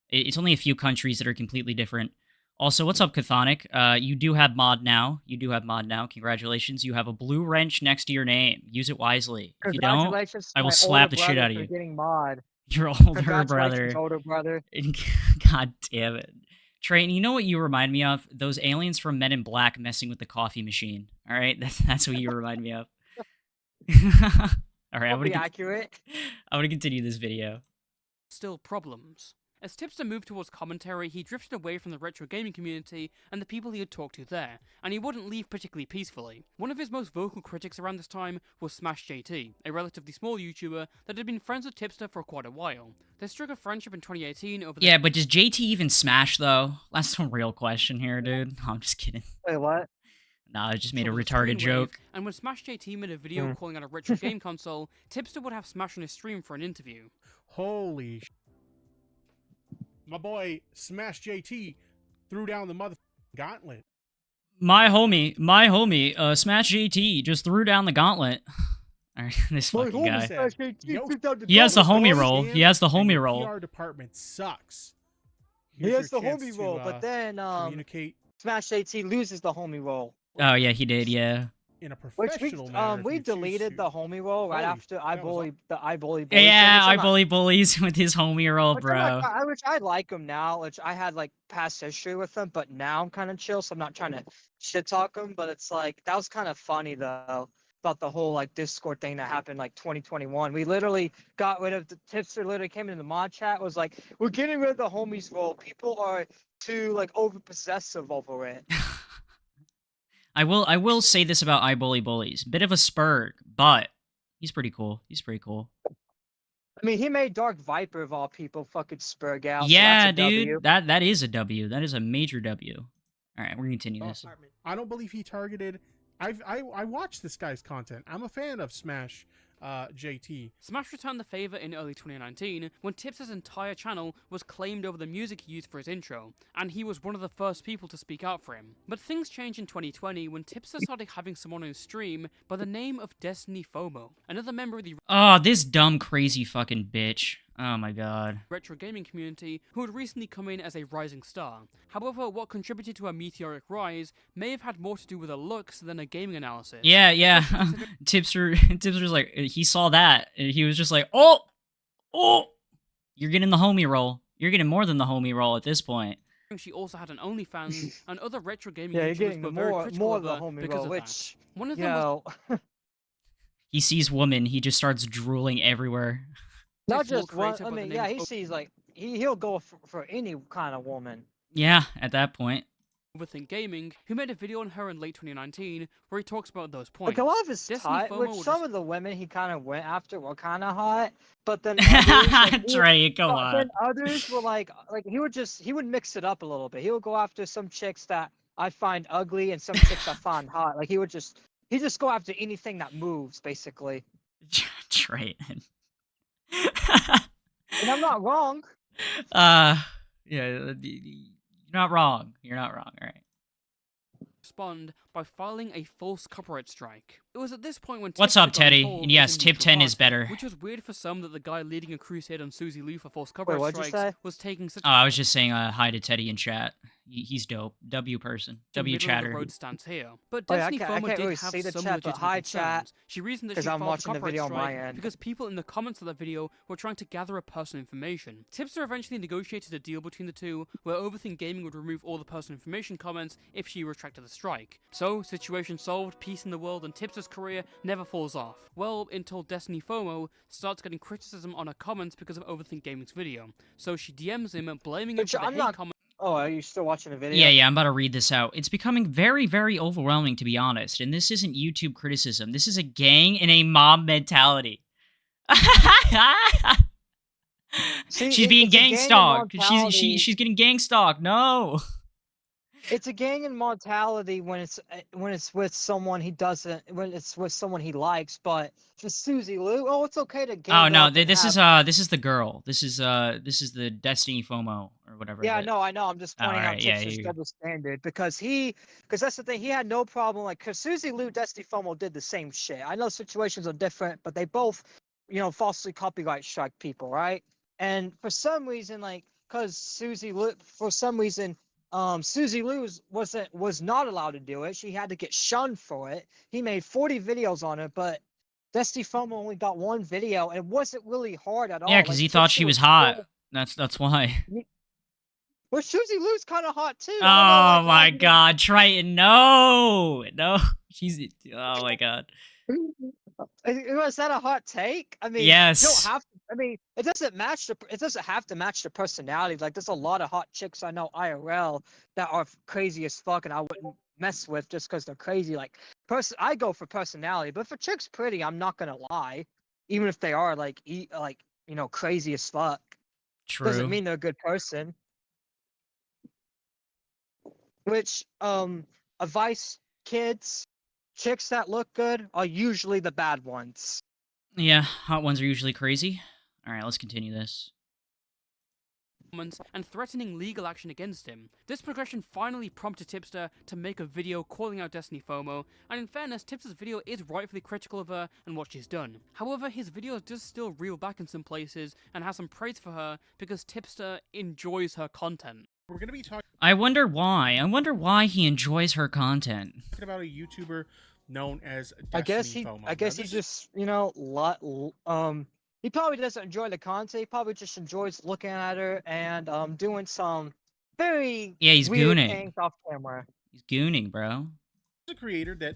It's only a few countries that are completely different. Also, what's up, Chthonic? You do have mod now. Congratulations. You have a blue wrench next to your name. Use it wisely. If you don't, Congratulations to I will my slap older the shit brother out of for you. getting mod. Your older Congratulations, brother. older brother. God damn it. Train, you know what you remind me of? Those aliens from Men in Black messing with the coffee machine. All right? That's what you remind me of. All right, I'll be accurate. I'm going to continue this video. still problems. As Tipster moved towards commentary, he drifted away from the retro gaming community and the people he had talked to there, and he wouldn't leave particularly peacefully. One of his most vocal critics around this time was Smash JT, a relatively small YouTuber that had been friends with Tipster for quite a while. They struck a friendship in 2018 over the— Yeah, but does JT even smash, though? That's a real question here, dude. No, I'm just kidding. Wait, what? Nah, I just made a trouble with retarded Screenwave, joke. And when Smash JT made a video calling out a retro game console, Tipster would have Smash on his stream for an interview. Holy my boy Smash JT threw down the mother gauntlet. My homie, Smash JT just threw down the gauntlet. Alright, this fucking guy. He has the homie roll. He has the homie roll. PR department sucks. He has the homie roll, but then communicate Smash JT loses the homie roll. Oh yeah, he did. Yeah. in a Which professional manner. if we you choose deleted to. the homie roll right Holy after that was I bully bully. Yeah, thing, I bully bullies with his homie roll, bro. Which I like him now. Which I had like past history with him, but now I'm kind of chill, so I'm not trying to shit talk him. But it's like that was kind of funny though about the whole like Discord thing that happened like 2021. We literally got rid of the Tipster. Literally came in the mod chat was like, we're getting rid of the homies roll. People are too like over possessive over it. I will say this about I bully bullies. Bit of a spur, but he's pretty cool. I mean, he made Dark Viper of all people fucking spurg out. Yeah, so that's a dude. W. That is a W. That is a major W. All right, we're gonna continue this. I don't believe he targeted. I watched this guy's content. I'm a fan of Smash JT. Smash returned the favor in early 2019 when Tipster's entire channel was claimed over the music he used for his intro, and he was one of the first people to speak out for him. But things changed in 2020 when Tipster started having someone on his stream by the name of Destiny FOMO, another member of the Oh, this dumb, crazy fucking bitch. Oh my god. retro gaming community who had recently come in as a rising star. However, what contributed to her meteoric rise may have had more to do with her looks than a gaming analysis. Yeah. Tipster's like, he saw that, and he was just like, oh, you're getting the homie roll. You're getting more than the homie roll at this point. She also had an OnlyFans, and other retro gaming Yeah, you're YouTubers getting were the very more critical of the of her homie because roll, of which that. One of you them was know, He sees woman, he just starts drooling everywhere. not more just one. creative I by the mean, name yeah, of he sees like he'll go for any kind of woman. Yeah, at that point. Overthink Gaming, who made a video on her in late 2019 where he talks about those points. Like a lot of his Destiny type, FOMO which will some of the women he kind of went after were kind of hot, but then others, like, Trey, come but on. then others were like he would mix it up a little bit. He would go after some chicks that I find ugly and some chicks I find hot. Like he just go after anything that moves, basically. Trey. And I'm not wrong. Yeah, you're not wrong. You're not wrong. All right. Respond by filing a false copyright strike. It was at this point when What's Tipster up, got Teddy? involved And yes, as a neutral Tiptent is party, better. which was weird for some that the guy leading a crusade on Susie Lou for false Wait, copyright what'd you strikes say? was taking such Oh, I was just saying hi to Teddy in chat. He's dope. W person. W middle of the chatter. road stance here. But Oh, yeah, Destiny I FOMO can't did really have see the some chat, but legitimate hi, concerns. chat, She reasoned that 'cause she I'm filed the watching the copyright video on my strike end. because people in the comments of that video were trying to gather her personal information. Tipster eventually negotiated a deal between the two where Overthink Gaming would remove all the personal information comments if she retracted the strike. So, situation solved, peace in the world, and Tipster's career never falls off. Well, until Destiny FOMO starts getting criticism on her comments because of Overthink Gaming's video. So she DMs him, blaming him Which for the I'm hate not. comments. Oh, are you still watching the video? Yeah, I'm about to read this out. It's becoming very, very overwhelming, to be honest. And this isn't YouTube criticism. This is a gang and a mob mentality. See, She's being it's a gang gang stalked. mentality. She's getting gang stalked. No. It's a gang and mortality when it's with someone he doesn't, when it's with someone he likes. But for Susie Lou, oh, it's okay to gang Oh no, up and this have. is the girl. This is the Destiny FOMO or whatever. Yeah, that- no, I know. I'm just Oh, pointing out alright, yeah, Tipster's you- double standard because that's the thing. He had no problem because Susie Lou, Destiny FOMO did the same shit. I know situations are different, but they both, falsely copyright strike people, right? And for some reason, like, because Susie Lou, for some reason, Susie Lou was not allowed to do it. She had to get shunned for it. He made 40 videos on it, but Destiny FOMO only got one video, and it wasn't really hard at all. Yeah, because Like, he thought Tipster she was still- hot. That's why. Well, Susie Lou's kind of hot too. I Oh don't know, like, why my you didn't- god, Triton, no. She's oh my god. Was that a hot take? I mean, Yes. you don't have to. I mean, it doesn't have to match the personality. Like, there's a lot of hot chicks I know IRL that are crazy as fuck, and I wouldn't mess with just because they're crazy. Like, I go for personality, but if a chick's pretty, I'm not gonna lie, even if they are crazy as fuck. True. Doesn't mean they're a good person. Which, advice, kids, chicks that look good are usually the bad ones. Yeah, hot ones are usually crazy. All right, let's continue this. And threatening legal action against him. This progression finally prompted Tipster to make a video calling out Destiny FOMO, and in fairness, Tipster's video is rightfully critical of her and what she's done. However, his video does still reel back in some places and has some praise for her because Tipster enjoys her content. We're going to be talking I wonder why. I wonder why he enjoys her content. about a YouTuber known as Destiny I guess FOMO. I guess he just, he probably doesn't enjoy the content. He probably just enjoys looking at her and doing some very He's weird gooning. things off camera. He's gooning, bro. a creator that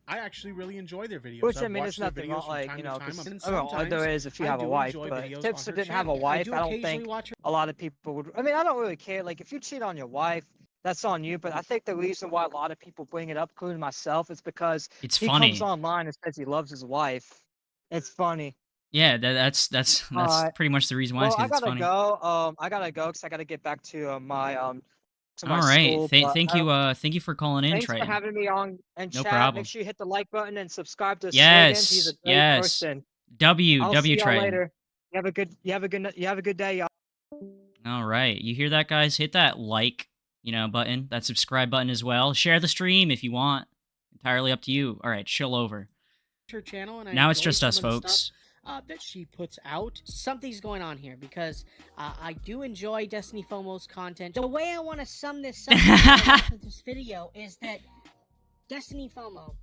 I actually really enjoy their videos. Which I've I mean, watched there's their nothing videos wrong, from like, time you to know, time, because and there sometimes is if you I have a do wife, enjoy but videos if on Tipster her didn't have a channel. wife, do I don't occasionally think watch her. a lot of people would. I mean, I don't really care. Like, if you cheat on your wife, that's on you. But I think the reason why a lot of people bring it up, including myself, is because It's he funny. comes online and says he loves his wife. It's funny. Yeah, that's Alright. pretty much the reason why. Well, I It's gotta funny. go. I gotta go because I gotta get back to my All school. right, but, thank you for calling in, thanks Triton. for having me on and No chat. problem. Make sure you hit the like button and subscribe to Yes, Shenanigans. He's a great yes. person. W I'll W see y'all Triton. later. You have a good day, y'all. All right, you hear that, guys? Hit that like, button, that subscribe button as well. Share the stream if you want. Entirely up to you. All right, chill over. Her channel, and I Now it's enjoy just us, some of the folks. stuff, that she puts out. Something's going on here because I do enjoy Destiny FOMO's content. The way I want to sum this up with this video is that Destiny FOMO.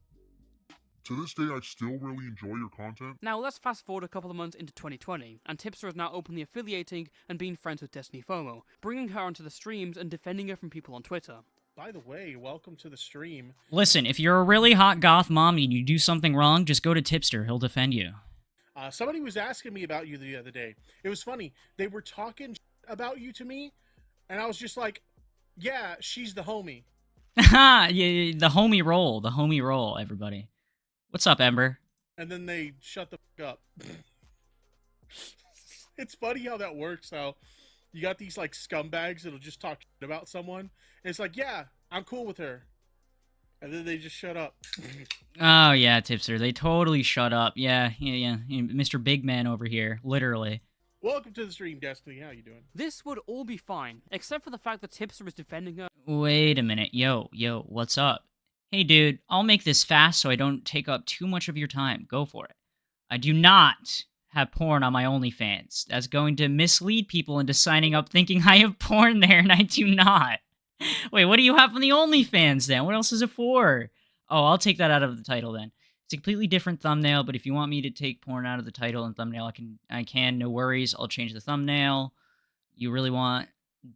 To this day, I still really enjoy your content. Now, let's fast forward a couple of months into 2020, and Tipster is now openly affiliating and being friends with Destiny FOMO, bringing her onto the streams and defending her from people on Twitter. By the way, welcome to the stream. Listen, if you're a really hot goth mom and you do something wrong, just go to Tipster. He'll defend you. Somebody was asking me about you the other day. It was funny. They were talking about you to me, and I was just like, yeah, she's the homie. Yeah, the homie roll. The homie roll, everybody. What's up, Ember? And then they shut the fuck up. It's funny how that works. How you got these like scumbags that'll just talk shit about someone, and it's like, yeah, I'm cool with her, and then they just shut up. Oh yeah, Tipster. They totally shut up. Yeah. Mr. Big Man over here, literally. Welcome to the stream, Destiny. How you doing? This would all be fine, except for the fact that Tipster is defending her. Wait a minute. Yo, what's up? Hey, dude, I'll make this fast so I don't take up too much of your time. Go for it. I do not have porn on my OnlyFans. That's going to mislead people into signing up thinking I have porn there, and I do not. Wait, what do you have on the OnlyFans then? What else is it for? Oh, I'll take that out of the title then. It's a completely different thumbnail, but if you want me to take porn out of the title and thumbnail, I can, no worries. I'll change the thumbnail. You really want,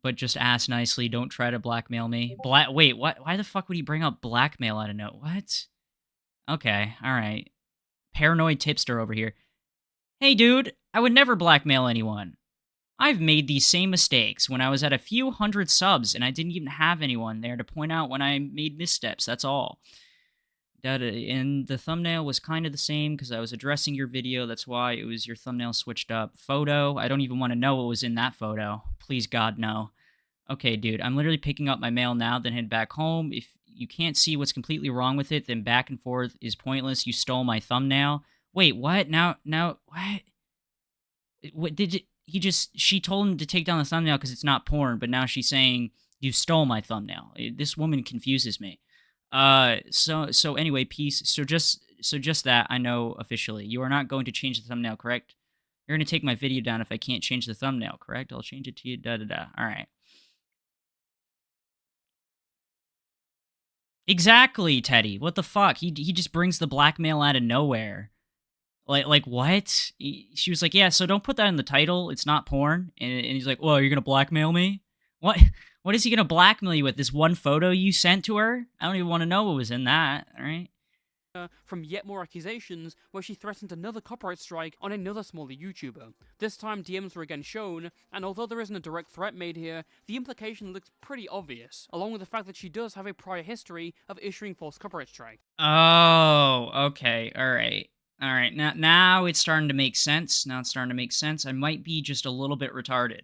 but just ask nicely. Don't try to blackmail me. Wait, what? Why the fuck would he bring up blackmail out of note? What? Okay, alright. Paranoid tipster over here. Hey dude, I would never blackmail anyone. I've made these same mistakes when I was at a few hundred subs and I didn't even have anyone there to point out when I made missteps, that's all. And the thumbnail was kind of the same because I was addressing your video. That's why it was your thumbnail switched up. Photo, I don't even want to know what was in that photo. Please, God, no. Okay, dude, I'm literally picking up my mail now, then head back home. If you can't see what's completely wrong with it, then back and forth is pointless. You stole my thumbnail. Wait, what? Now, what? What did you... She told him to take down the thumbnail because it's not porn, but now she's saying, you stole my thumbnail. This woman confuses me. So anyway, peace. So just that I know officially. You are not going to change the thumbnail, correct? You're going to take my video down if I can't change the thumbnail, correct? I'll change it to you, da-da-da. Alright. Exactly, Teddy. What the fuck? He just brings the blackmail out of nowhere. Like what? She was like, yeah, so don't put that in the title. It's not porn. And he's like, well, you're going to blackmail me? What? What is he going to blackmail you with? This one photo you sent to her? I don't even want to know what was in that, alright? From yet more accusations where she threatened another copyright strike on another smaller YouTuber. This time DMs were again shown, and although there isn't a direct threat made here, the implication looks pretty obvious, along with the fact that she does have a prior history of issuing false copyright strikes. Oh, okay, alright. Alright, now it's starting to make sense. I might be just a little bit retarded.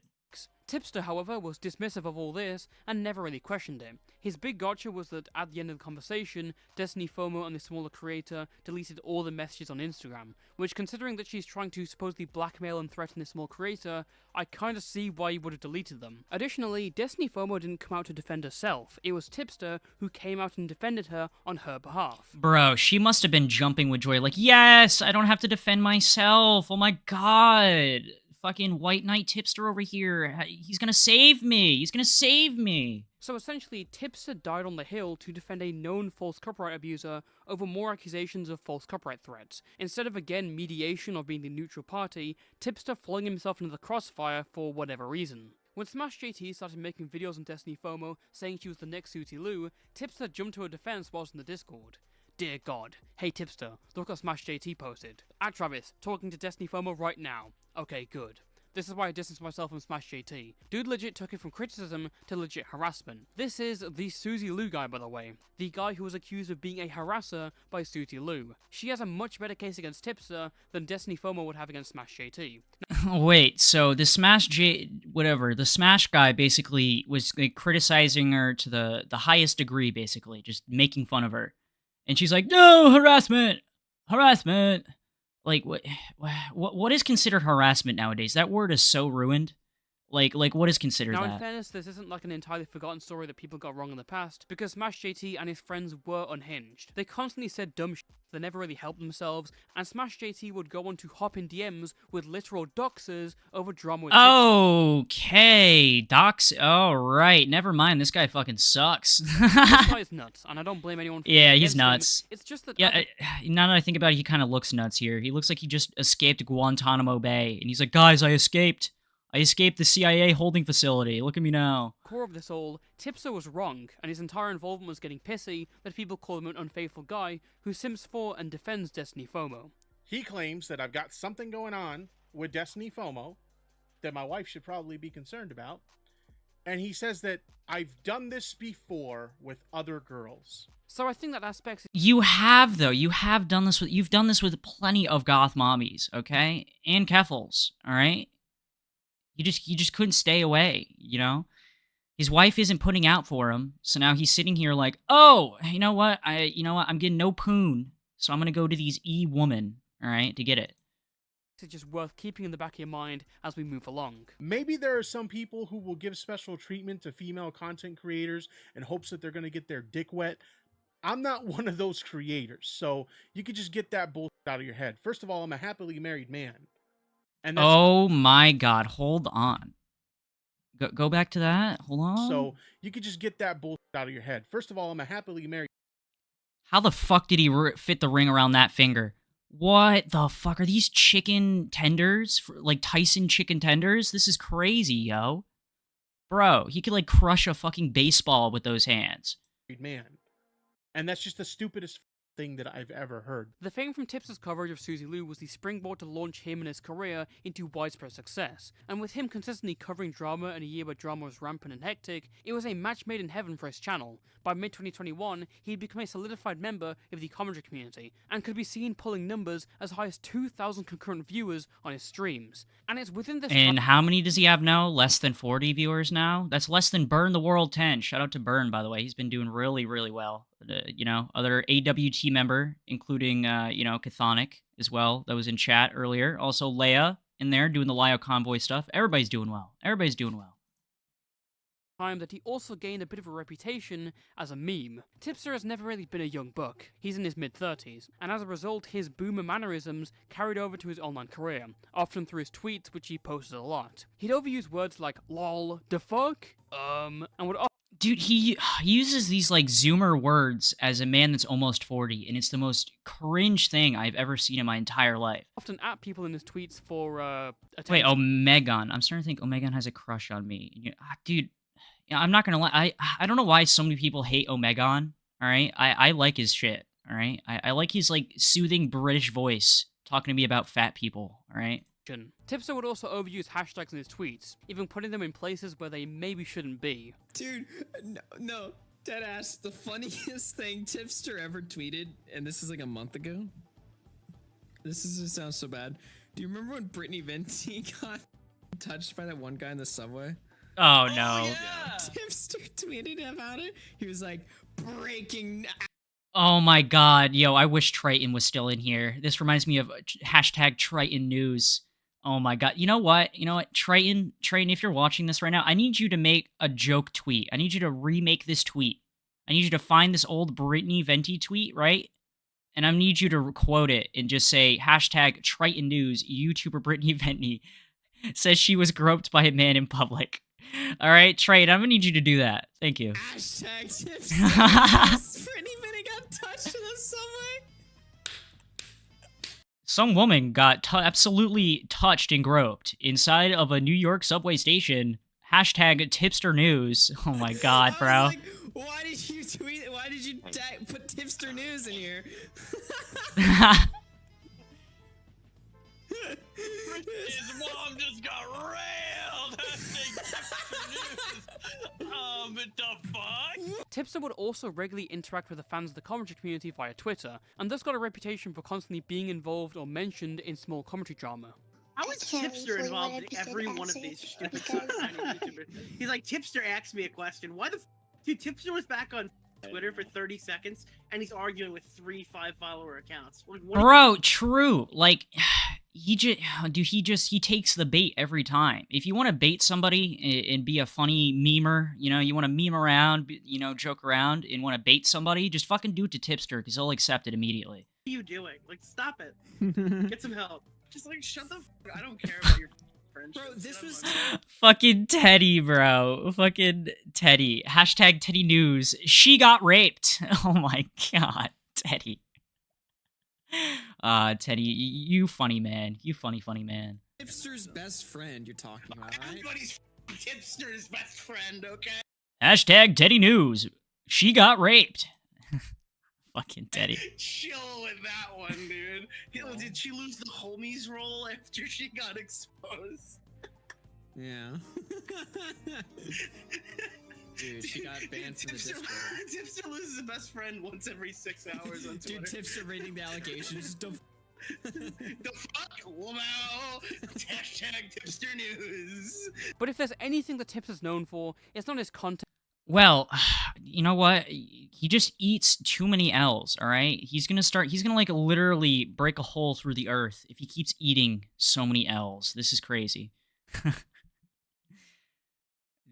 Tipster, however, was dismissive of all this and never really questioned it. His big gotcha was that at the end of the conversation, Destiny FOMO and the smaller creator deleted all the messages on Instagram, which, considering that she's trying to supposedly blackmail and threaten the small creator, I kinda see why he would have deleted them. Additionally, Destiny FOMO didn't come out to defend herself. It was Tipster who came out and defended her on her behalf. Bro, she must have been jumping with joy like, yes, I don't have to defend myself. Oh my god. Fucking White Knight Tipster over here. He's gonna save me. So essentially, Tipster died on the hill to defend a known false copyright abuser over more accusations of false copyright threats. Instead of again mediation or being the neutral party, Tipster flung himself into the crossfire for whatever reason. When Smash JT started making videos on Destiny FOMO saying she was the next Suzy Lou, Tipster jumped to her defense whilst in the Discord. Dear God. Hey Tipster, look what Smash JT posted. At Travis, talking to Destiny FOMO right now. Okay, good. This is why I distanced myself from Smash JT. Dude legit took it from criticism to legit harassment. This is the Suzy Lou guy, by the way. The guy who was accused of being a harasser by Suzy Lou. She has a much better case against Tipster than Destiny FOMO would have against Smash JT. Wait, so the the Smash guy basically was like, criticizing her to the highest degree, basically, just making fun of her. And she's like, no, harassment! Like, what is considered harassment nowadays? That word is so ruined. Like, what is considered now, that? in fairness, this isn't like an entirely forgotten story that people got wrong in the past, because Smash JT and his friends were unhinged. They constantly said dumb shit, they never really helped themselves, and Smash JT would go on to hop in DMs with literal doxers over drama with Okay, dox. Oh, right. Never mind. This guy fucking sucks. This guy is nuts, and I don't blame anyone for yeah, he's nuts. It's just that... Yeah, now that I think about it, he kind of looks nuts here. He looks like he just escaped Guantanamo Bay, and he's like, guys, I escaped the CIA holding facility. Look at me now. Core of this all, Tipster was wrong, and his entire involvement was getting pissy that people call him an unfaithful guy who sims for and defends Destiny FOMO. He claims that I've got something going on with Destiny FOMO that my wife should probably be concerned about. And he says that I've done this before with other girls. So I think that aspect. You have though. You've done this with plenty of goth mommies, okay? And Keffels, all right? You just couldn't stay away, you know? His wife isn't putting out for him, so now he's sitting here like, "Oh, you know what? I'm getting no poon, so I'm going to go to these E-woman, all right, to get it." It's just worth keeping in the back of your mind as we move along. Maybe there are some people who will give special treatment to female content creators in hopes that they're going to get their dick wet. I'm not one of those creators, so you could just get that bullshit out of your head. First of all, I'm a happily married man. And that's Oh my god, hold on. Go back to that. Hold on. So you could just get that bullshit out of your head. First of all, I'm a happily married. How the fuck did he fit the ring around that finger? What the fuck are these chicken tenders? Like Tyson chicken tenders? This is crazy, yo. Bro, he could like crush a fucking baseball with those hands. Man. And that's just the stupidest thing that I've ever heard. The fame from Tipster's coverage of Suzy Lou was the springboard to launch him and his career into widespread success, and with him consistently covering drama in a year where drama was rampant and hectic, it was a match made in heaven for his channel. By mid-2021, he'd become a solidified member of the commentary community, and could be seen pulling numbers as high as 2,000 concurrent viewers on his streams. And it's within this And how many does he have now? Less than 40 viewers now? That's less than Burn the World 10. Shout out to Burn, by the way. He's been doing really, really well. You know, other AWT member, including, you know, Chthonic as well, that was in chat earlier. Also, Leia in there doing the Lio Convoy stuff. Everybody's doing well. Everybody's doing well. Time that he also gained a bit of a reputation as a meme. Tipster has never really been a young buck. He's in his mid-30s, and as a result, his boomer mannerisms carried over to his online career, often through his tweets, which he posted a lot. He'd overuse words like lol, the fuck, and would Dude, he uses these, like, Zoomer words as a man that's almost 40, and it's the most cringe thing I've ever seen in my entire life. often at people in his tweets for attention. Wait, Omegon. I'm starting to think Omegon has a crush on me. Dude, I'm not gonna lie. I don't know why so many people hate Omegon, all right? I like his shit, all right? I like his, like, soothing British voice talking to me about fat people, all right? Tipster would also overuse hashtags in his tweets, even putting them in places where they maybe shouldn't be. Dude, no, deadass, the funniest thing Tipster ever tweeted, and this is like a month ago. This sounds so bad. Do you remember when Brittany Venti got touched by that one guy in the subway? Oh, no. Yeah. Tipster tweeted about it. He was like, breaking. Oh my god, yo, I wish Triton was still in here. This reminds me of hashtag Triton News. Oh my god. You know what? Triton, if you're watching this right now, I need you to make a joke tweet. I need you to remake this tweet. I need you to find this old Brittany Venti tweet, right? And I need you to quote it and just say, hashtag Triton News, YouTuber Brittany Venti says she was groped by a man in public. All right, Triton, I'm gonna need you to do that. Thank you. Hashtag Tipster. Brittany Venti got touched in the subway. Some woman got absolutely touched and groped inside of a New York subway station. Hashtag Tipster News. Oh my god, bro. I was like, why did you tweet? Why did you put Tipster News in here? His mom just got railed. What the fuck? Tipster would also regularly interact with the fans of the commentary community via Twitter, and thus got a reputation for constantly being involved or mentioned in small commentary drama. How is Tipster involved in every one of these stupid YouTubers? He's like, Tipster asked me a question. Why the dude, Tipster was back on Twitter for 30 seconds, and he's arguing with 3 5-follower accounts. Like, Bro, true. Like, he takes the bait every time. If you want to bait somebody and be a funny memer, you want to meme around, joke around, and want to bait somebody, just fucking do it to Tipster, because he'll accept it immediately. What are you doing? Like, stop it. Get some help. Just like, shut the fuck. I don't care about your friendship. Bro, this was Fucking Teddy, bro. Fucking Teddy. Hashtag Teddy News. She got raped. Oh my god, Teddy. Teddy, you funny man. You funny man. Tipster's best friend you're talking about, right? Everybody's Tipster's best friend, okay? Hashtag Teddy News. She got raped. Fucking Teddy. Chill with that one, dude. Did she lose the homies role after she got exposed? Yeah. Dude, she got banned from the Discord. Tipster loses his best friend once every 6 hours on Twitter. Dude, Tipster reading the allegations. The fuck? Wow! Hashtag Tipster News. But if there's anything that Tipster's known for, it's not his content. Well, you know what? He just eats too many L's, all right? He's gonna like literally break a hole through the earth if he keeps eating so many L's. This is crazy.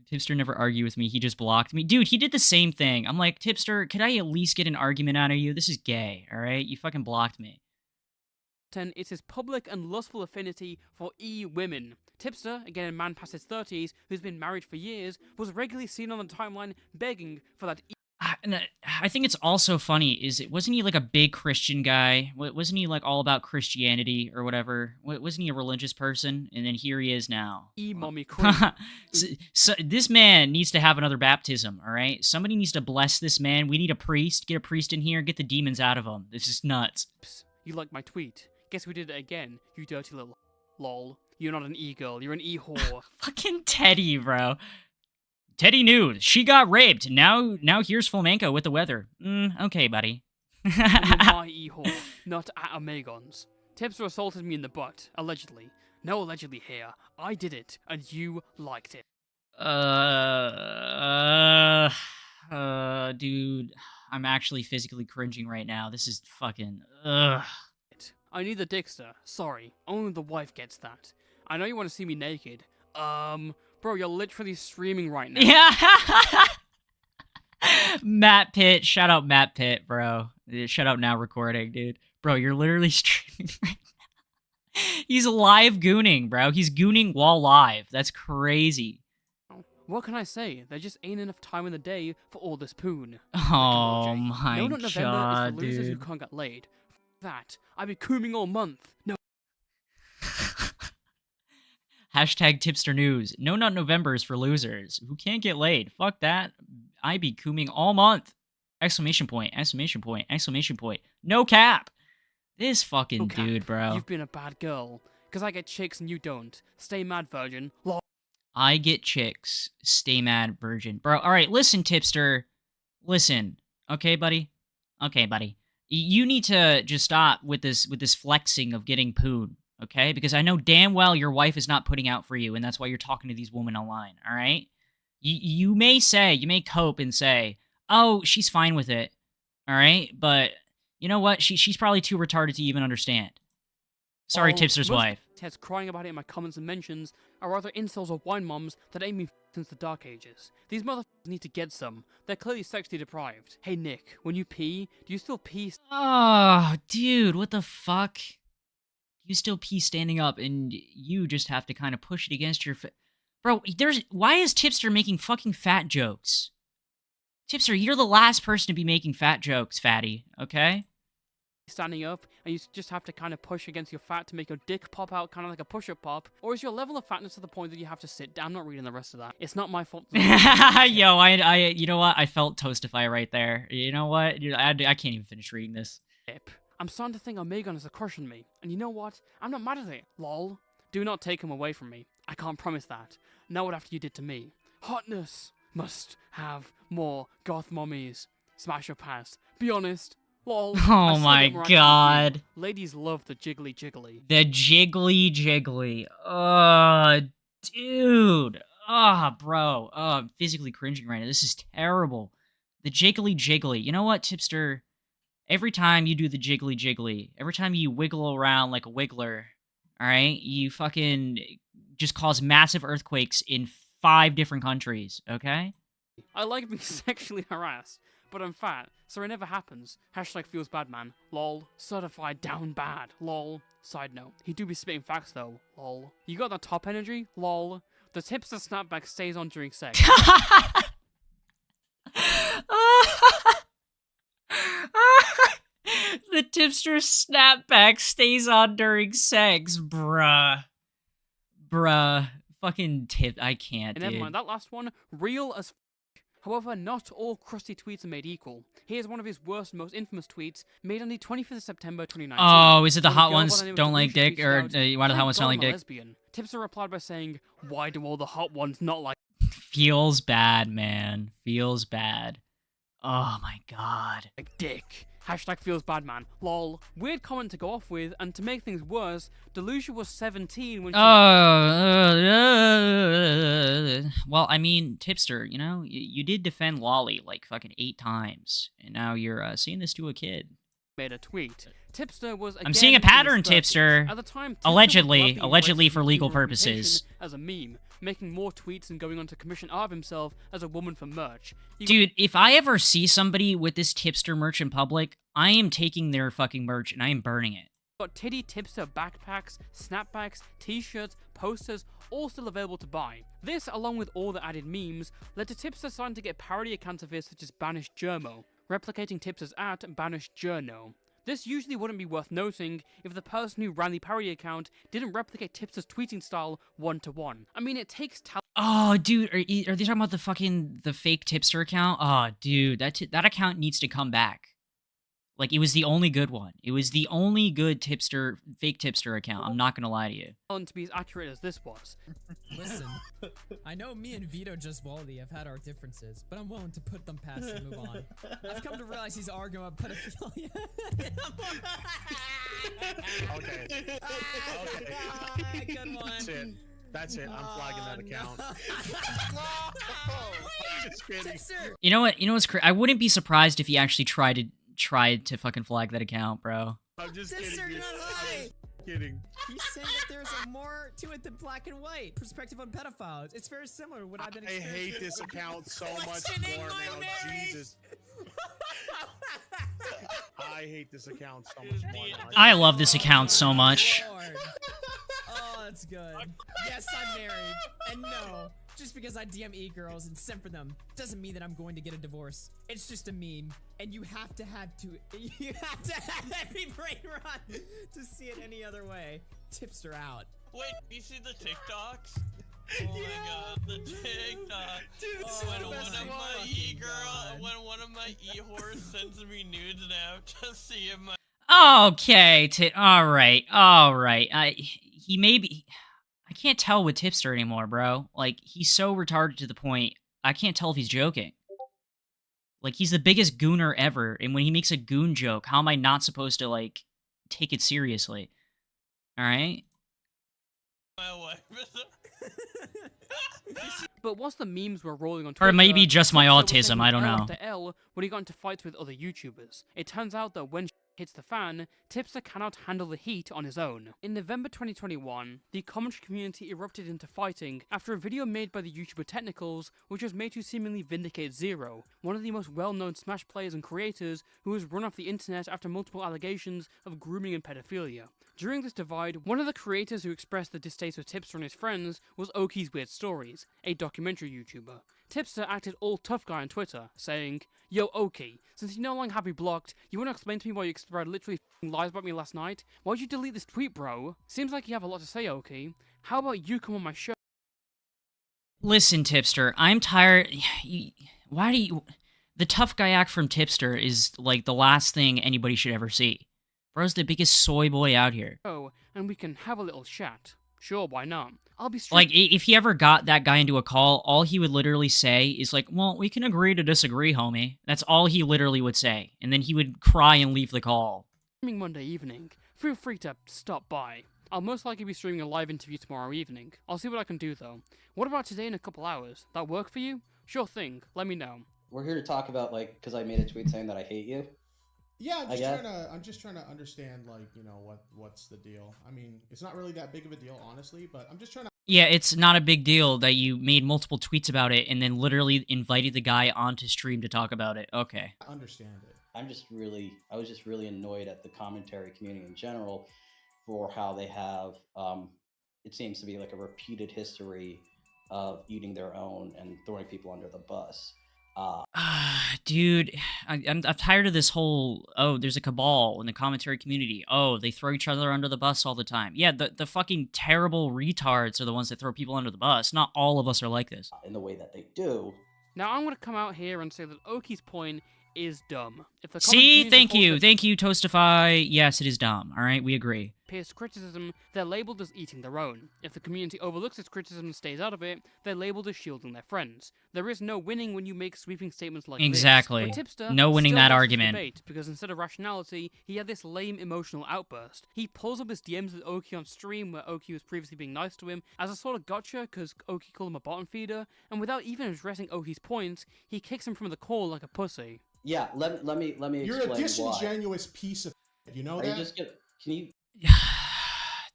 Tipster never argued with me. He just blocked me. Dude, he did the same thing. I'm like, Tipster, could I at least get an argument out of you? This is gay, all right? You fucking blocked me. It's his public and lustful affinity for women. Tipster, again a man past his 30s, who's been married for years, was regularly seen on the timeline begging for that I think it's also funny, wasn't he like a big Christian guy? Wasn't he like all about Christianity or whatever? Wasn't he a religious person? And then here he is now. mommy queen. So this man needs to have another baptism, all right? Somebody needs to bless this man. We need a priest. Get a priest in here. Get the demons out of him. This is nuts. You like my tweet? Guess we did it again, you dirty little lol. You're not an e-girl, you're an e-whore. Fucking Teddy, bro. Teddy news. She got raped. Now here's Flamenco with the weather. Okay, buddy. You're my e-whore, not at Omegons. Tipster assaulted me in the butt, allegedly. No allegedly here. I did it, and you liked it. Dude, I'm actually physically cringing right now. This is fucking, ugh. I need the Dickster. Sorry, only the wife gets that. I know you want to see me naked. Bro, you're literally streaming right now. Yeah. Matt Pitt, shout out Matt Pitt, bro. Shout out Now Recording, dude. Bro, you're literally streaming right now. He's live gooning, bro. He's gooning while live. That's crazy. What can I say? There just ain't enough time in the day for all this poon. Oh my No, not November god, is for losers dude. who can't get laid. That. I be cooming all month. No. Hashtag Tipster News. No, not November is for losers who can't get laid. Fuck that. I be cooming all month. Exclamation point, exclamation point, exclamation point. No cap. This fucking Okay, dude, bro. You've been a bad girl. Because I get chicks and you don't. Stay mad, virgin. Lol. I get chicks. Stay mad, virgin. Bro, alright, listen, Tipster. Listen. Okay, buddy? Okay, buddy. You need to just stop with this flexing of getting poon, okay? Because I know damn well your wife is not putting out for you, and that's why you're talking to these women online, alright? You may cope and say, oh, she's fine with it, alright? But, you know what? She's probably too retarded to even understand. Sorry, Tipster's wife. Ted's crying about it in my comments and mentions are rather incels or wine moms that ain't been since the dark ages. These motherfuckers need to get some. They're clearly sexually deprived. Hey Nick, when you pee, do you still pee? Oh, dude, what the fuck? You still pee standing up, and you just have to kind of push it against your Bro, why is Tipster making fucking fat jokes? Tipster, you're the last person to be making fat jokes, fatty, okay? Standing up, and you just have to kind of push against your fat to make your dick pop out, kind of like a push-up pop? Or is your level of fatness to the point that you have to sit down? I'm not reading the rest of that. It's not my fault. Yo, I, you know what? I felt Toastify right there. You know what? I can't even finish reading this. I'm starting to think Omegon has a crush on me. And you know what? I'm not mad at it. Lol. Do not take him away from me. I can't promise that. Not after you did to me. Hotness must have more goth mommies. Smash or pass. Be honest. Lol. Oh my god. Ladies love the jiggly jiggly. The jiggly jiggly. Oh, dude. Oh, bro. Oh, I'm physically cringing right now. This is terrible. The jiggly jiggly. You know what, Tipster? Every time you do the jiggly jiggly, every time you wiggle around like a wiggler, alright, you fucking just cause massive earthquakes in 5 different countries, okay? I like being sexually harassed, but I'm fat, so it never happens. Hashtag feels bad, man. Lol. Certified down bad. Lol. Side note, he do be spitting facts though. Lol. You got that top energy? Lol. The Tipster snapback stays on during sex. The Tipster snapback stays on during sex, bruh. Bruh. Fucking tip. I can't, And dude. never mind, that last one, real as However, not all crusty tweets are made equal. Here's one of his worst and most infamous tweets, made on the 25th of September 2019. Oh, is it the When a hot girl ones by the name of don't like Delusion dick, tweeted or out, why do the hot "Thank ones God don't I'm like a dick? lesbian." Tipster replied by saying, "Why do all the hot ones not like Feels bad, man. Feels bad. Oh my god. dick?" Hashtag feels bad, man. Lol. Weird comment to go off with, and to make things worse, Delusia was 17 when she... Well, I mean, Tipster, you know, you did defend Lolly like fucking 8 times, and now you're saying this to a kid. Made a tweet. Tipster was I'm seeing a again in pattern, his 30s. Tipster. At the time, Tipster was Allegedly lovely, for embracing legal YouTuber purposes. reputation as a meme, making more tweets and going on to commission art of himself as a woman for merch. Dude, if I ever see somebody with this Tipster merch in public, I am taking their fucking merch and I am burning it. Got Titty Tipster backpacks, snapbacks, t-shirts, posters, all still available to buy. This, along with all the added memes, led to Tipster starting to get parody accounts of his such as Banished Germo, replicating Tipster's at Banished Journo. This usually wouldn't be worth noting if the person who ran the parody account didn't replicate Tipster's tweeting style one-to-one. I mean, it takes talent. Oh, dude, are they talking about the fake Tipster account? Oh, dude, that account needs to come back. Like, it was the only good one. It was the only good fake Tipster account. I'm not gonna lie to you. To be as accurate as this was. Listen, I know me and Vito just Baldy have had our differences, but I'm willing to put them past and move on. I've come to realize he's arguing about pedophilia. Okay. Good one. That's it. I'm flagging that account. Just kidding. You know what? You know what's crazy? I wouldn't be surprised if he actually tried to fucking flag that account, bro. I'm just kidding. You're not high. Kidding. He's saying that there's a more to it than black and white perspective on pedophiles. It's very similar to what I've been I experiencing. hate this account so much more now. Jesus. I hate this account so much more now. I love this account so much. Lord. Oh, that's good. Yes, I'm married. And no, just because I DM e-girls and send for them doesn't mean that I'm going to get a divorce. It's just a meme. And you have to have every brain rot to see it any other way. Tipster out. Wait, you see the TikToks? Oh my god, the TikTok. Dude, when one of my e-horse sends me nudes now to see if my Okay, all right. He may be. I can't tell with Tipster anymore, bro. Like, he's so retarded to the point I can't tell if he's joking. Like, he's the biggest gooner ever, and when he makes a goon joke, how am I not supposed to, like, take it seriously? Alright? my wife But once the memes were rolling on Or Twitter, it may be just my Tipster was autism, taking I don't L know. after L when he got into fights with other YouTubers. It turns out that when hits the fan, Tipster cannot handle the heat on his own. In November 2021, the commentary community erupted into fighting after a video made by the YouTuber Technicals, which was made to seemingly vindicate Zero, one of the most well-known Smash players and creators who was run off the internet after multiple allegations of grooming and pedophilia. During this divide, one of the creators who expressed the distaste with Tipster and his friends was Oki's Weird Stories, a documentary YouTuber. Tipster acted all tough guy on Twitter, saying, "Yo, Oki, since you no longer have me blocked, you wanna explain to me why you spread literally f***ing lies about me last night? Why'd you delete this tweet, bro? Seems like you have a lot to say, Oki. How about you come on my show?" Listen, Tipster, I'm tired. Why do you... The tough guy act from Tipster is, like, the last thing anybody should ever see. Bro's the biggest soy boy out here. Oh, and we can have a little chat. Sure, why not? I'll be straight. Like, if he ever got that guy into a call, all he would literally say is like, well, we can agree to disagree, homie. That's all he literally would say. And then he would cry and leave the call. Streaming Monday evening. Feel free to stop by. I'll most likely be streaming a live interview tomorrow evening. I'll see what I can do, though. What about today in a couple hours? That work for you? Sure thing. Let me know. We're here to talk about, like, because I made a tweet saying that I hate you. Yeah, I'm just trying to understand, like, you know, what's the deal. I mean, it's not really that big of a deal, honestly, but I'm just trying to... Yeah, it's not a big deal that you made multiple tweets about it and then literally invited the guy onto stream to talk about it. Okay. I understand it. I was just really annoyed at the commentary community in general for how they have, it seems to be like a repeated history of eating their own and throwing people under the bus. Dude, I'm tired of this whole, oh, there's a cabal in the commentary community. Oh, they throw each other under the bus all the time. Yeah, the fucking terrible retards are the ones that throw people under the bus. Not all of us are like this. In the way that they do. Now, I'm going to come out here and say that Oki's point is dumb. If the See, thank you, Toastify. Yes, it is dumb. All right, we agree. pierced criticism, they're labelled as eating their own. If the community overlooks this criticism and stays out of it, they're labelled as shielding their friends. There is no winning when you make sweeping statements like Exactly. this. But Tipster No winning still that lost this argument. debate because instead of rationality, he had this lame emotional outburst. He pulls up his DMs with Oki on stream where Oki was previously being nice to him as a sort of gotcha because Oki called him a bottom feeder, and without even addressing Oki's points, he kicks him from the call like a pussy. Yeah, let me You're explain a disingenuous why. piece of you know Are that? you just can you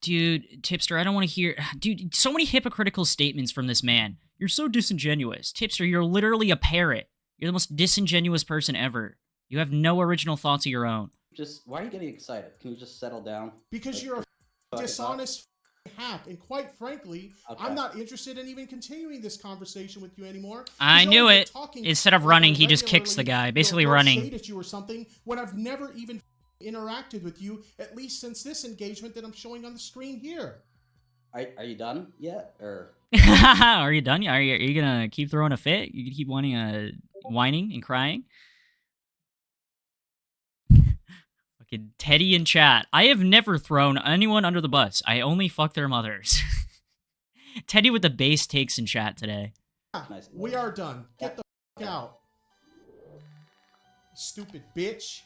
Dude, Tipster, I don't want to hear... Dude, so many hypocritical statements from this man. You're so disingenuous. Tipster, you're literally a parrot. You're the most disingenuous person ever. You have no original thoughts of your own. just why are you getting excited? Can you just settle down? Because Like, you're a fuck it dishonest hack, and quite frankly, Okay. I'm not interested in even continuing this conversation with you anymore. I Because knew I've been it. talking Instead of like running, I he just kicks the regularly, guy. Basically throw running. shade at you or something when I've never even interacted with you, at least since this engagement that I'm showing on the screen here. Are you done yet? Or Are you done? Are you gonna keep throwing a fit? You gonna keep whining and crying? Fucking Teddy in chat. I have never thrown anyone under the bus. I only fuck their mothers. Teddy with the base takes in chat today. Yeah, we are done. Get the fuck out. Stupid bitch.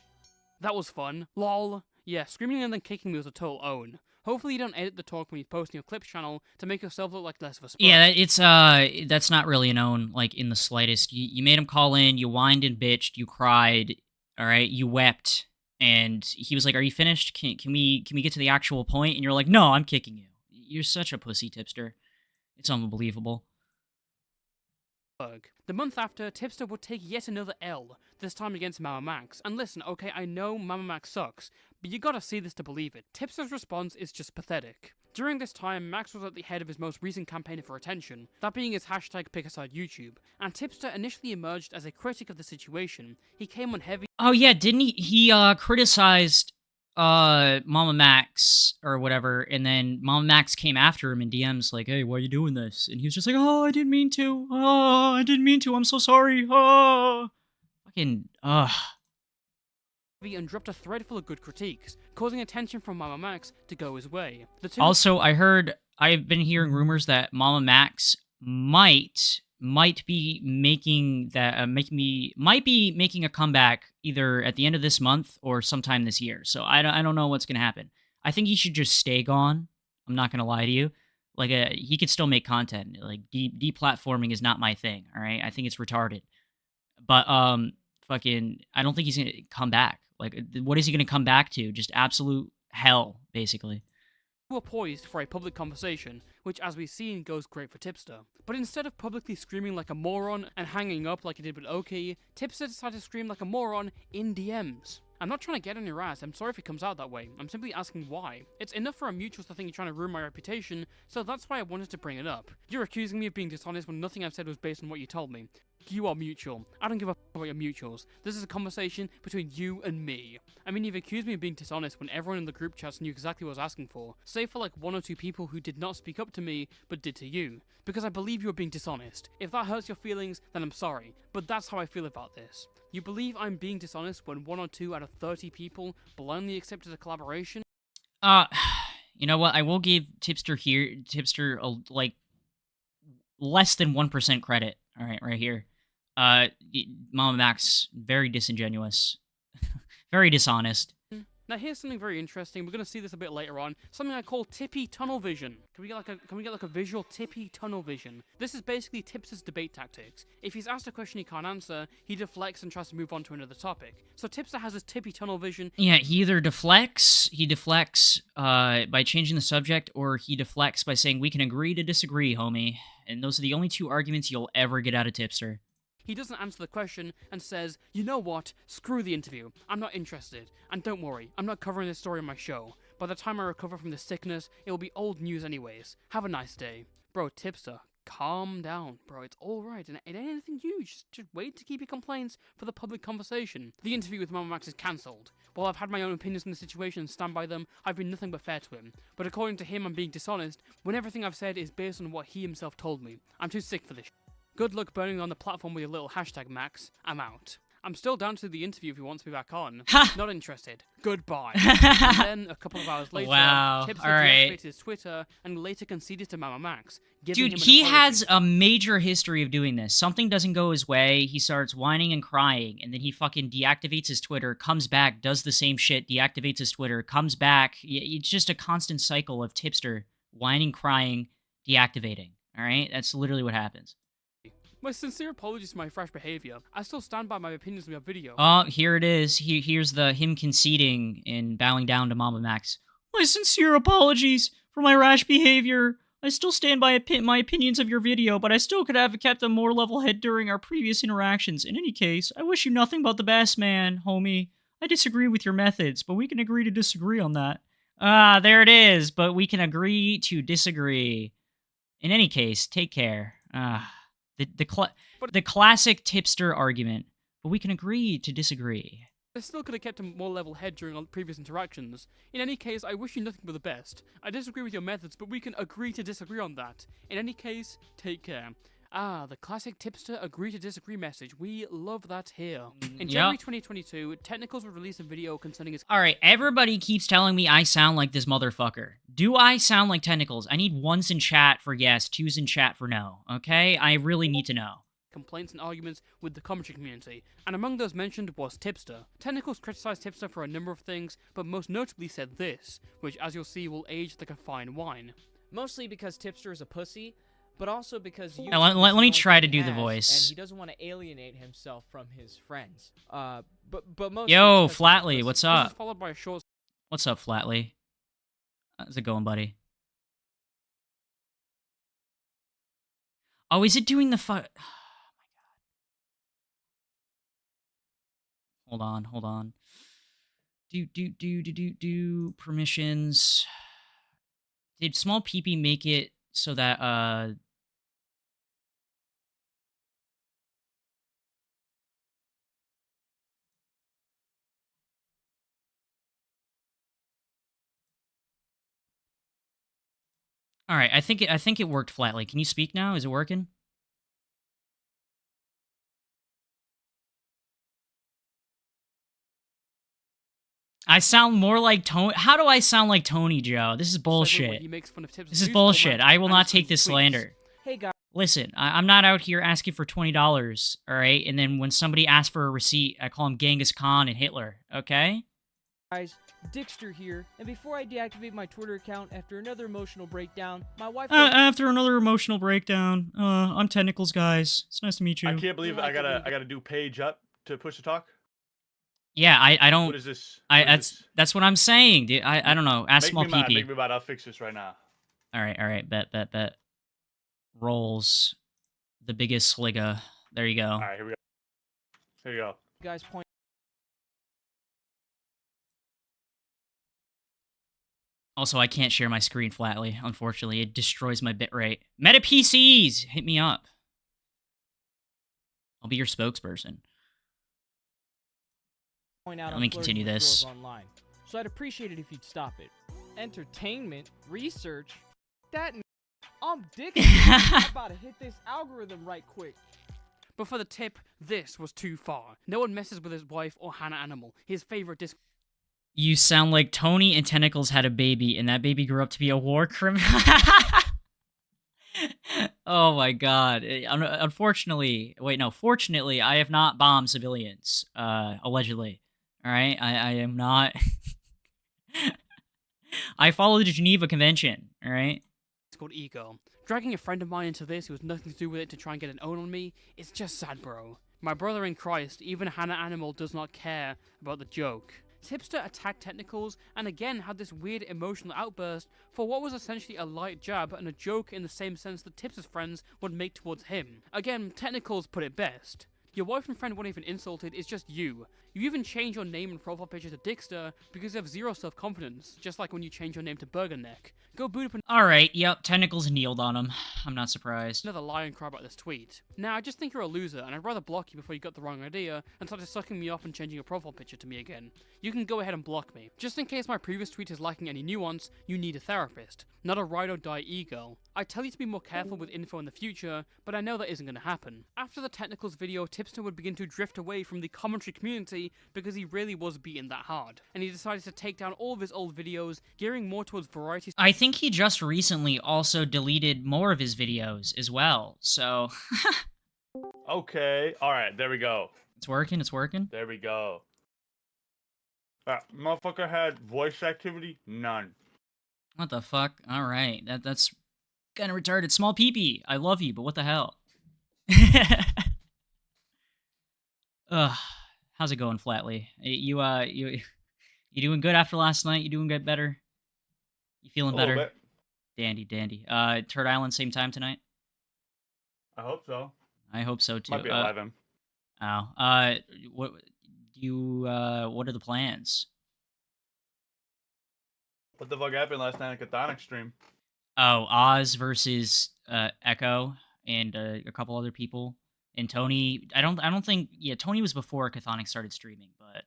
That was fun. Lol. Yeah, screaming and then kicking me was a total own. Hopefully you don't edit the talk when you post on your clips channel to make yourself look like less of a sport. Yeah, it's that's not really an own, like, in the slightest. You made him call in, you whined and bitched, you cried, all right, you wept, and he was like, "Are you finished? Can we get to the actual point?" And you're like, "No, I'm kicking you." You're such a pussy, Tipster. It's unbelievable. The month after, Tipster would take yet another L, this time against Mama Max. And listen, okay, I know Mama Max sucks, but you gotta see this to believe it. Tipster's response is just pathetic. During this time, Max was at the head of his most recent campaign for attention, that being his hashtag #PickAsideYouTube, and Tipster initially emerged as a critic of the situation. He came on heavy. Oh yeah, didn't he? He criticized Mama Max or whatever, and then Mama Max came after him in DMs like, "Hey, why are you doing this?" And he was just like, "Oh, I didn't mean to. Oh, I didn't mean to. I'm so sorry. Oh." Fucking and dropped a thread full of good critiques, causing attention from Mama Max to go his way. Also, I've been hearing rumors that Mama Max might be making a comeback either at the end of this month or sometime this year. So I don't know what's gonna happen. I think he should just stay gone. I'm not gonna lie to you. Like, he could still make content. Like, deplatforming is not my thing. All right, I think it's retarded. But fucking, I don't think he's gonna come back. Like, what is he gonna come back to? Just absolute hell, basically. Were poised for a public conversation, which as we've seen goes great for Tipster. But instead of publicly screaming like a moron and hanging up like he did with Oki, Tipster decided to scream like a moron in DMs. I'm not trying to get on your ass, I'm sorry if it comes out that way, I'm simply asking why. It's enough for a mutuals to think you're trying to ruin my reputation, so that's why I wanted to bring it up. You're accusing me of being dishonest when nothing I've said was based on what you told me. You are mutual. I don't give a f about your mutuals. This is a conversation between you and me. I mean, you've accused me of being dishonest when everyone in the group chats knew exactly what I was asking for, save for like 1 or 2 people who did not speak up to me, but did to you. Because I believe you are being dishonest. If that hurts your feelings, then I'm sorry, but that's how I feel about this. You believe I'm being dishonest when 1 or 2 out of 30 people blindly accepted a collaboration? You know what? I will give Tipster like less than 1% credit. All right, right here. Mama Max, very disingenuous, very dishonest. Now here's something very interesting. We're gonna see this a bit later on. Something I call Tippy tunnel vision. Can we get like a visual Tippy tunnel vision? This is basically Tipster's debate tactics. If he's asked a question he can't answer, he deflects and tries to move on to another topic. So Tipster has this Tippy tunnel vision. Yeah, he either deflects by changing the subject, or he deflects by saying we can agree to disagree, homie. And those are the only 2 arguments you'll ever get out of Tipster. He doesn't answer the question and says, "You know what? Screw the interview. I'm not interested. And don't worry, I'm not covering this story on my show. By the time I recover from this sickness, it will be old news anyways. Have a nice day." Bro, Tipster, calm down, bro. It's alright. It ain't anything huge. Just wait to keep your complaints for the public conversation. The interview with Mama Max is cancelled. While I've had my own opinions on the situation and stand by them, I've been nothing but fair to him. But according to him, I'm being dishonest when everything I've said is based on what he himself told me. I'm too sick for this. Good luck burning on the platform with your little hashtag, Max. I'm out. I'm still down to the interview if he wants me back on. Ha! Not interested. Goodbye. And then, a couple of hours later, Wow, Tipster alright. deactivated his Twitter and later conceded to Mama Max, giving him Dude, an he apology. has a major history of doing this. Something doesn't go his way, he starts whining and crying, and then he fucking deactivates his Twitter, comes back, does the same shit, deactivates his Twitter, comes back. It's just a constant cycle of Tipster whining, crying, deactivating. Alright? That's literally what happens. My sincere apologies for my fresh behavior. I still stand by my opinions on your video. Oh, here it is. Here's him conceding and bowing down to Mama Max. My sincere apologies for my rash behavior. I still stand by my opinions of your video, but I still could have kept a more level head during our previous interactions. In any case, I wish you nothing but the best, man, homie. I disagree with your methods, but we can agree to disagree on that. Ah, there it is, but we can agree to disagree. In any case, take care. The classic tipster argument, but we can agree to disagree. I still could have kept a more level head during our previous interactions. In any case, I wish you nothing but the best. I disagree with your methods, but we can agree to disagree on that. In any case, take care. Ah, the classic tipster agree to disagree message. We love that here. In January 2022, Technicals will release a video concerning his... Alright, everybody keeps telling me I sound like this motherfucker. Do I sound like Technicals? I need ones in chat for yes, twos in chat for no, okay? I really need to know. Complaints and arguments with the commentary community, and among those mentioned was Tipster. Technicals criticized Tipster for a number of things, but most notably said this, which as you'll see will age like a fine wine. Mostly because Tipster is a pussy, but also because you Let me try to do the voice. and he doesn't want to alienate himself from his friends. But most Yo, Flatley, what's This up? is followed by a short... What's up, Flatley? How's it going, buddy? Oh, is it doing the Hold on. Do permissions. Did small peepee make it so that all right, I think it worked flatly. Can you speak now? Is it working? I sound more like Tony. How do I sound like Tony, Joe? This is bullshit. He makes fun of Tipster's This is views, bullshit. comment, I will and not his take this tweets. slander. Hey guys. Listen, I'm not out here asking for $20, all right? And then when somebody asks for a receipt, I call him Genghis Khan and Hitler, okay? Guys, Dixter here, and before I deactivate my Twitter account after another emotional breakdown, my wife... After another emotional breakdown, I'm Technicals, guys. It's nice to meet you. I can't believe I gotta do page up to push to talk. Yeah, I don't... What is this? That's what I'm saying, dude. I don't know. Ask small Make PP. me mad. I'll fix this right now. All right. Bet. Rolls. The biggest sligga. There you go. All right, here we go. Here you go. Guys, point... Also, I can't share my screen flatly, unfortunately. It destroys my bitrate. Meta PCs! Hit me up. I'll be your spokesperson. Point out Let me continue this. online. So I'd appreciate it if you'd stop it. Entertainment, research, I'm Dixter. I'm about to hit this algorithm right quick. But for the tip, this was too far. No one messes with his wife or Hannah Animal, his favorite disc... You sound like Tony and Tentacles had a baby, and that baby grew up to be a war criminal. Oh my god. Unfortunately, fortunately, I have not bombed civilians, allegedly. Alright? I am not... I follow the Geneva Convention, alright? It's called ego. Dragging a friend of mine into this who has nothing to do with it to try and get an own on me, it's just sad, bro. My brother in Christ, even Hannah Animal does not care about the joke. Tipster attacked Technicals and again had this weird emotional outburst for what was essentially a light jab and a joke in the same sense that Tipster's friends would make towards him. Again, Technicals put it best. Your wife and friend weren't even insulted, it's just you. You even change your name and profile picture to Dixter because you have zero self-confidence, just like when you change your name to Burger Neck. Go boot up Alright, yep, Tentacles kneeled on him. I'm not surprised. another lie and cry about this tweet. Now, I just think you're a loser, and I'd rather block you before you got the wrong idea and started sucking me off and changing your profile picture to me again. You can go ahead and block me. Just in case my previous tweet is lacking any nuance, you need a therapist, not a ride or die ego. I tell you to be more careful with info in the future, but I know that isn't going to happen. After the Technicals video, Tipster would begin to drift away from the commentary community because he really was beaten that hard, and he decided to take down all of his old videos, gearing more towards variety. I think he just recently also deleted more of his videos as well, so... Okay. All right. There we go. It's working, it's working. There we go. Motherfucker had voice activity? None. What the fuck? Alright, that's kind of retarded. Small peepee, I love you, but what the hell? Ugh, how's it going, Flatly? You doing good after last night? You doing good better? You feeling better? Bit. Dandy. Turd Island, same time tonight? I hope so. I hope so too. Might be 11. What are the plans? What the fuck happened last night at Chthonic stream? Oh, Oz versus Echo and a couple other people. And Tony, I don't think, yeah, Tony was before Chthonic started streaming, but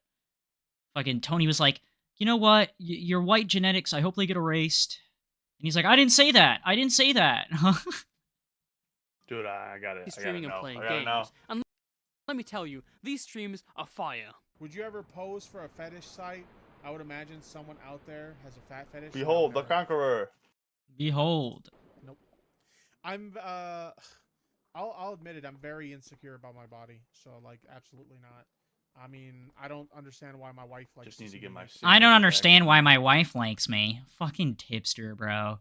fucking Tony was like, you know what, your white genetics, I hope they get erased. And he's like, I didn't say that. Dude, I got it. Streaming and playing games. And let me tell you, these streams are fire. Would you ever pose for a fetish site? I would imagine someone out there has a fat fetish. Behold the conqueror. Behold. Nope. I'm I'll admit it, I'm very insecure about my body. So like absolutely not. I mean, I don't understand why my wife likes Just need to get my I don't understand why my wife likes me. Fucking Tipster, bro.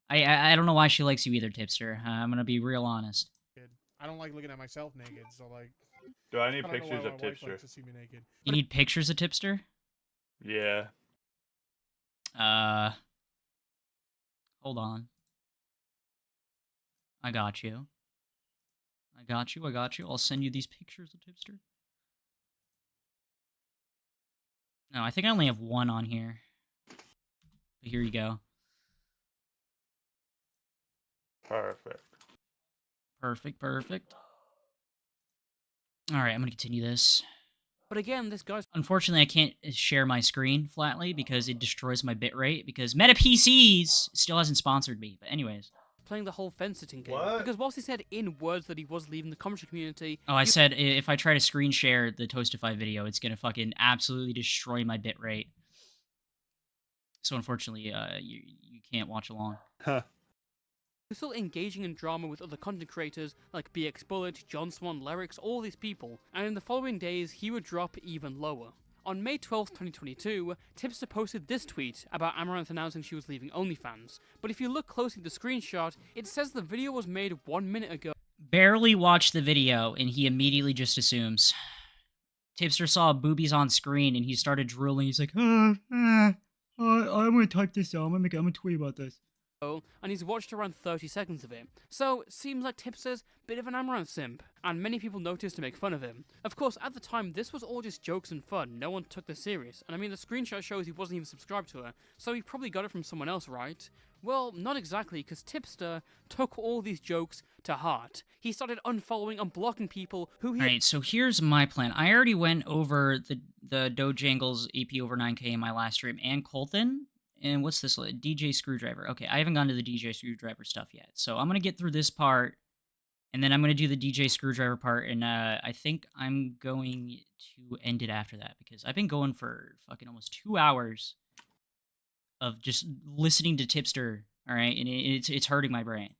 I don't know why she likes you either, Tipster. I'm gonna be real honest. I don't like looking at myself naked, so like Do I need don't know pictures why of my wife Tipster? likes to see me naked. You need pictures of Tipster? Yeah. Hold on. I got you. I'll send you these pictures of Tipster. No, I think I only have one on here. But here you go. Perfect. Alright, I'm gonna continue this. But again, this guy's... Unfortunately, I can't share my screen Flatly because it destroys my bitrate, because Meta PCs still hasn't sponsored me. But anyways. Playing the whole fence sitting game. Because whilst he said in words that he was leaving the commentary community... Oh, I said if I try to screen share the Toastify video, it's gonna fucking absolutely destroy my bitrate. So unfortunately, you can't watch along. Huh. He's still engaging in drama with other content creators like BX Bullet, John Swan, Lyrics, all these people, and in the following days he would drop even lower. On May 12th, 2022, Tipster posted this tweet about Amaranth announcing she was leaving OnlyFans, but if you look closely at the screenshot, it says the video was made 1 minute ago. Barely watched the video, and he immediately just assumes. Tipster saw boobies on screen, and he started drooling. He's like, I'm gonna type this out. I'm gonna tweet about this. And he's watched around 30 seconds of it. So, seems like Tipster's a bit of an Amaranth simp, and many people noticed to make fun of him. Of course, at the time, this was all just jokes and fun, no one took this serious, and I mean the screenshot shows he wasn't even subscribed to her, so he probably got it from someone else, right? Well, not exactly, because Tipster took all these jokes to heart. He started unfollowing and blocking people who he... Alright, so here's my plan. I already went over the Dojangles EP over 9K in my last stream, and Colton. And what's this? DJ Screwdriver. Okay, I haven't gone to the DJ Screwdriver stuff yet. So I'm going to get through this part, and then I'm going to do the DJ Screwdriver part, and I think I'm going to end it after that, because I've been going for fucking almost 2 hours of just listening to Tipster, alright? And it's hurting my brain.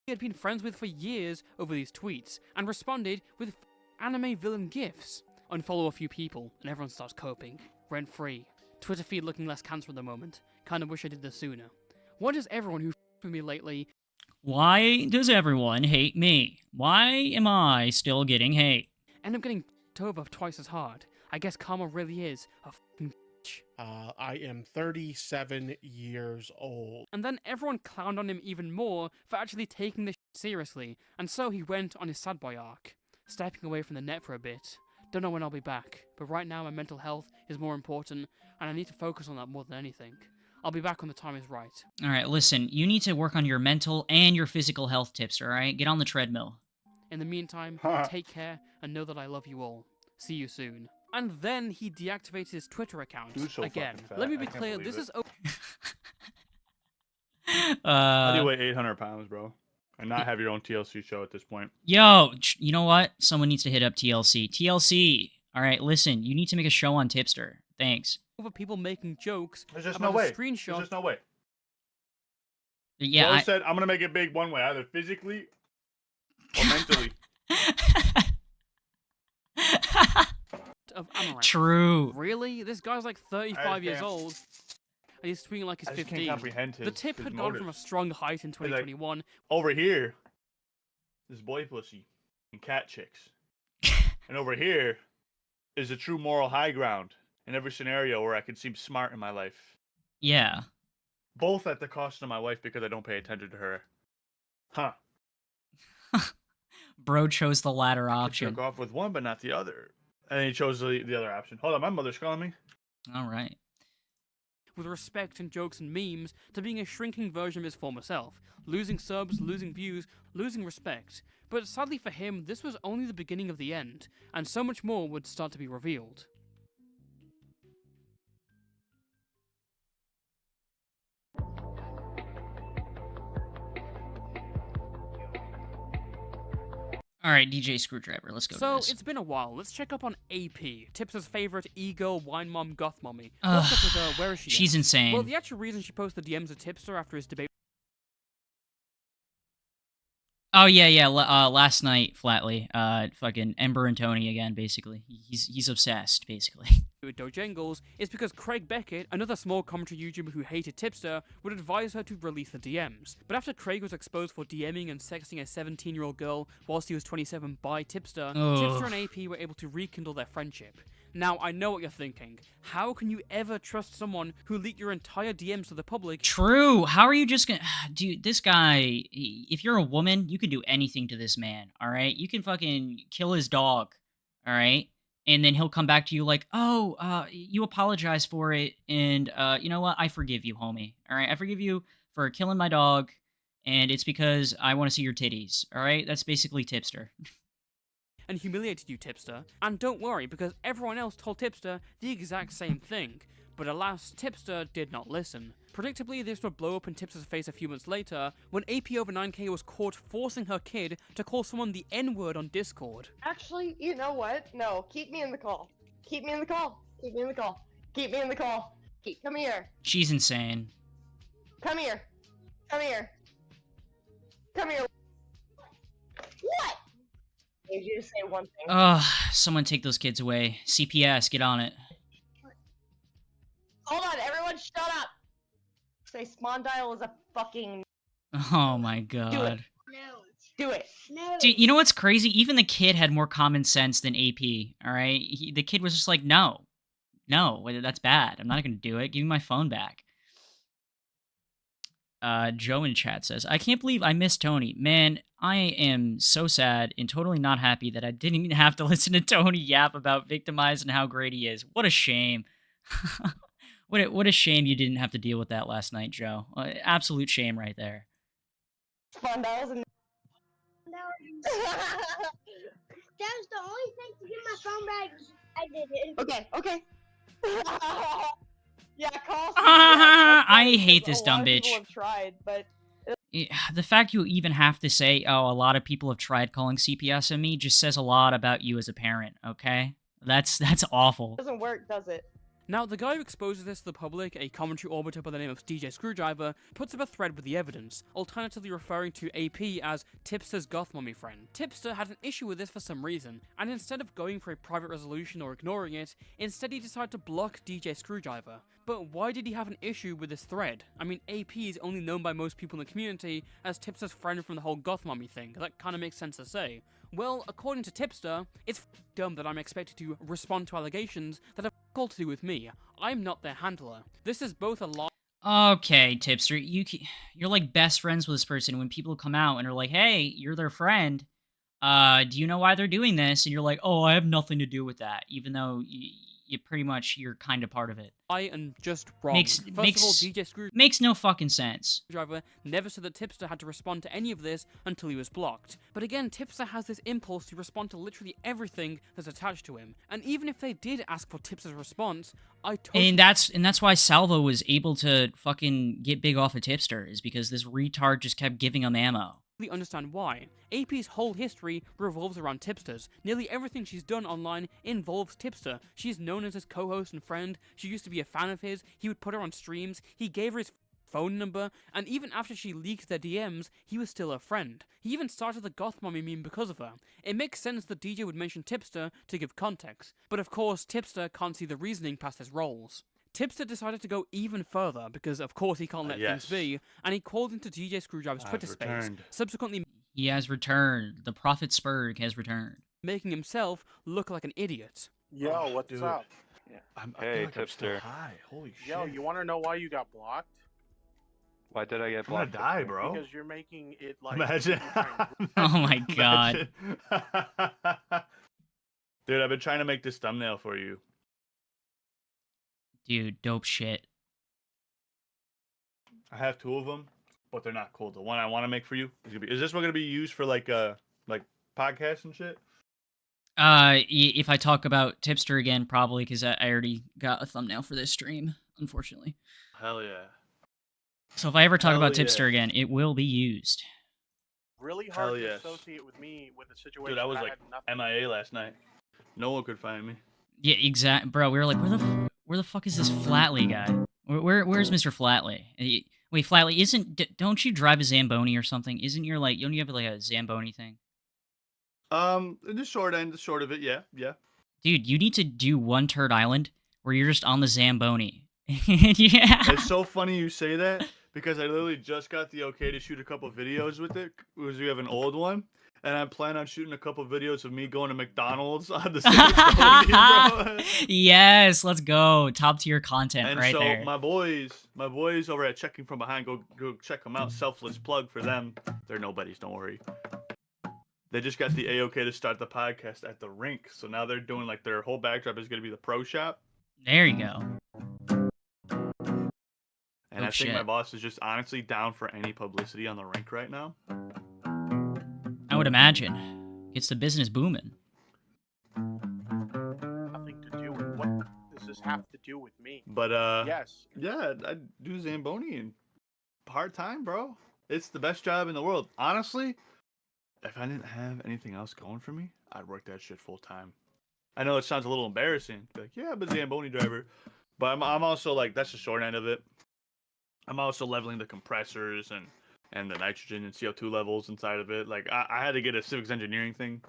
He had been friends with for years over these tweets, and responded with anime villain gifs. Unfollow a few people, and everyone starts coping. Rent-free. Twitter feed looking less cancer at the moment. Kinda wish I did this sooner. Why does everyone who with me lately... Why does everyone hate me? Why am I still getting hate? End up getting over twice as hard. I guess karma really is a f***ing bitch. I am 37 years old. And then everyone clowned on him even more for actually taking this seriously, and so he went on his sad boy arc. Stepping away from the net for a bit. Don't know when I'll be back, but right now my mental health is more important, and I need to focus on that more than anything. I'll be back when the time is right. Alright, listen, you need to work on your mental and your physical health tips, alright? Get on the treadmill. In the meantime, take care, and know that I love you all. See you soon. And then he deactivated his Twitter account again. Let me be clear, this is... I do weigh 800 pounds, bro. and not have your own TLC show at this point. Yo, you know what? Someone needs to hit up TLC. TLC. All right, listen. You need to make a show on Tipster. Thanks. Over people making jokes There's just about no way. a screenshot. There's just no way. Yeah, Joe said, I'm going to make it big one way, either physically or mentally. Of Amaranth. True. Really? This guy's like 35 years can't- old. And he's tweeting like he's I just 15. can't comprehend The his tip had gone motives. from a strong height in He's like, 2021. over here, this boy pussy and cat chicks. And over here is a true moral high ground in every scenario where I can seem smart in my life. Yeah. Both at the cost of my wife because I don't pay attention to her. Huh. Bro chose the latter I option. took off with one but not the other. And he chose the other option. Hold on, my mother's calling me. All right. With respect and jokes and memes to being a shrinking version of his former self, losing subs, losing views, losing respect. But sadly for him, this was only the beginning of the end, and so much more would start to be revealed. All right, DJ Screwdriver, let's go. So, to this. it's been a while. Let's check up on AP, Tipster's favorite e-girl, wine mom, goth mommy. Ugh, What's up with her? Where is she she's at? insane. Well, the actual reason she posted DMs to Tipster after his debate Oh yeah. Last night, flatly, fucking Ember and Tony again. Basically, he's obsessed. Basically. with Dojangles is because Craig Beckett, another small commentary YouTuber who hated Tipster, would advise her to release the DMs. But after Craig was exposed for DMing and sexting a 17-year-old girl whilst he was 27 by Tipster, Tipster and AP were able to rekindle their friendship. Now, I know what you're thinking. How can you ever trust someone who leaked your entire DMs to the public? True. How are you just gonna... Dude, this guy... If you're a woman, you can do anything to this man, alright? You can fucking kill his dog, alright? And then he'll come back to you like, oh, you apologize for it, and you know what? I forgive you, homie, alright? I forgive you for killing my dog, and it's because I want to see your titties, alright? That's basically Tipster. And humiliated you, Tipster. And don't worry, because everyone else told Tipster the exact same thing. But alas, Tipster did not listen. Predictably, this would blow up in Tipster's face a few months later, when AP over 9K was caught forcing her kid to call someone the N-word on Discord. Actually, you know what? No, keep me in the call. Keep me in the call. Keep me in the call. Keep me in the call. Come here. She's insane. Come here. Come here. Come here. What? I need you to say one thing. Ugh, someone take those kids away. CPS, get on it. Hold on, everyone shut up! Say Smondile is a fucking... Oh my god. Do it. No. Do it. No. Dude, you know what's crazy? Even the kid had more common sense than AP, alright? The kid was just like, no. No, that's bad. I'm not gonna do it. Give me my phone back. Joe in chat says, I can't believe I missed Tony. Man, I am so sad and totally not happy that I didn't even have to listen to Tony yap about Victimize and how great he is. What a shame. What a shame you didn't have to deal with that last night, Joe. Absolute shame right there. Spondiles and... That was the only thing to get my phone back. I did it. Okay. Yeah, call. I hate this dumb bitch. People have tried, but the fact you even have to say, oh, a lot of people have tried calling CPS on me just says a lot about you as a parent, okay? That's awful. it doesn't work, does it? Now, the guy who exposes this to the public, a commentary orbiter by the name of DJ Screwdriver, puts up a thread with the evidence, alternatively referring to AP as Tipster's goth mommy friend. Tipster had an issue with this for some reason, and instead of going for a private resolution or ignoring it, instead he decided to block DJ Screwdriver. But why did he have an issue with this thread? I mean, AP is only known by most people in the community as Tipster's friend from the whole goth mommy thing. That kinda makes sense to say. Well, according to Tipster, it's dumb that I'm expected to respond to allegations that have all to do with me. I'm not their handler. This is both a lie. Okay, Tipster, you're like best friends with this person. When people come out and are like, hey, you're their friend, do you know why they're doing this? And you're like, oh, I have nothing to do with that, even though you pretty much, you're kind of part of it. I am just wrong. Makes First of all, DJ makes no fucking sense. Screwdriver never said that Tipster had to respond to any of this until he was blocked. But again, Tipster has this impulse to respond to literally everything that's attached to him. And even if they did ask for Tipster's response, I totally... And that's why Salvo was able to fucking get big off of Tipster, is because this retard just kept giving him ammo. understand why. AP's whole history revolves around tipsters. Nearly everything she's done online involves Tipster. She's known as his co-host and friend. She used to be a fan of his. He would put her on streams. He gave her his phone number, and even after she leaked their DMs, he was still her friend. He even started the Goth Mommy meme because of her. It makes sense the DJ would mention Tipster to give context, but of course Tipster can't see the reasoning past his roles. Tipster decided to go even further because of course he can't let things be, and he called into DJ Screwdriver's Twitter space, subsequently He has returned. The Prophet Spurg has returned. making himself look like an idiot. Yo, what's Dude. up? I feel like I'm still high. Holy shit. Yo, you want to know why you got blocked? Why did I get I'm gonna blocked? die, bro. Because you're making it like. Imagine. Oh my god. Dude, I've been trying to make this thumbnail for you. Dude, dope shit. I have 2 of them, but they're not cool. The one I want to make for you is this one gonna be used for like podcasts and shit? If I talk about Tipster again, probably because I already got a thumbnail for this stream, unfortunately. Hell yeah. So if I ever talk Hell about yeah. Tipster again, it will be used. Really Hell hard to yes. associate with me with a situation. Dude, I was that like had nothing. MIA last night. No one could find me. Yeah, exact, bro. We were like, where the fuck is this Flatley guy? Where's Mr. Flatley? Wait, Flatley, don't you drive a Zamboni or something? Don't you have like a Zamboni thing? The short of it, yeah. Dude, you need to do One Turd Island where you're just on the Zamboni. Yeah. It's so funny you say that because I literally just got the okay to shoot a couple videos with it because we have an old one, and I plan on shooting a couple videos of me going to McDonald's on the Zamboni, bro. Yes, let's go. Top tier content And right so there. my boys over at Checking From Behind, go check them out. Selfless plug for them. They're nobodies, don't worry. They just got the A-OK to start the podcast at the rink, so now they're doing like their whole backdrop is going to be the pro shop. There you go. And I think my boss is just honestly down for any publicity on the rink right now. I would imagine. Gets the business booming. Nothing to do with what does this have to do with me? But yes, yeah, I do Zamboni and part time, bro. It's the best job in the world. Honestly, if I didn't have anything else going for me, I'd work that shit full time. I know it sounds a little embarrassing. Like, yeah, I'm a Zamboni driver, but I'm also like that's the short end of it. I'm also leveling the compressors and the nitrogen and CO2 levels inside of it. Like I had to get a civics engineering thing.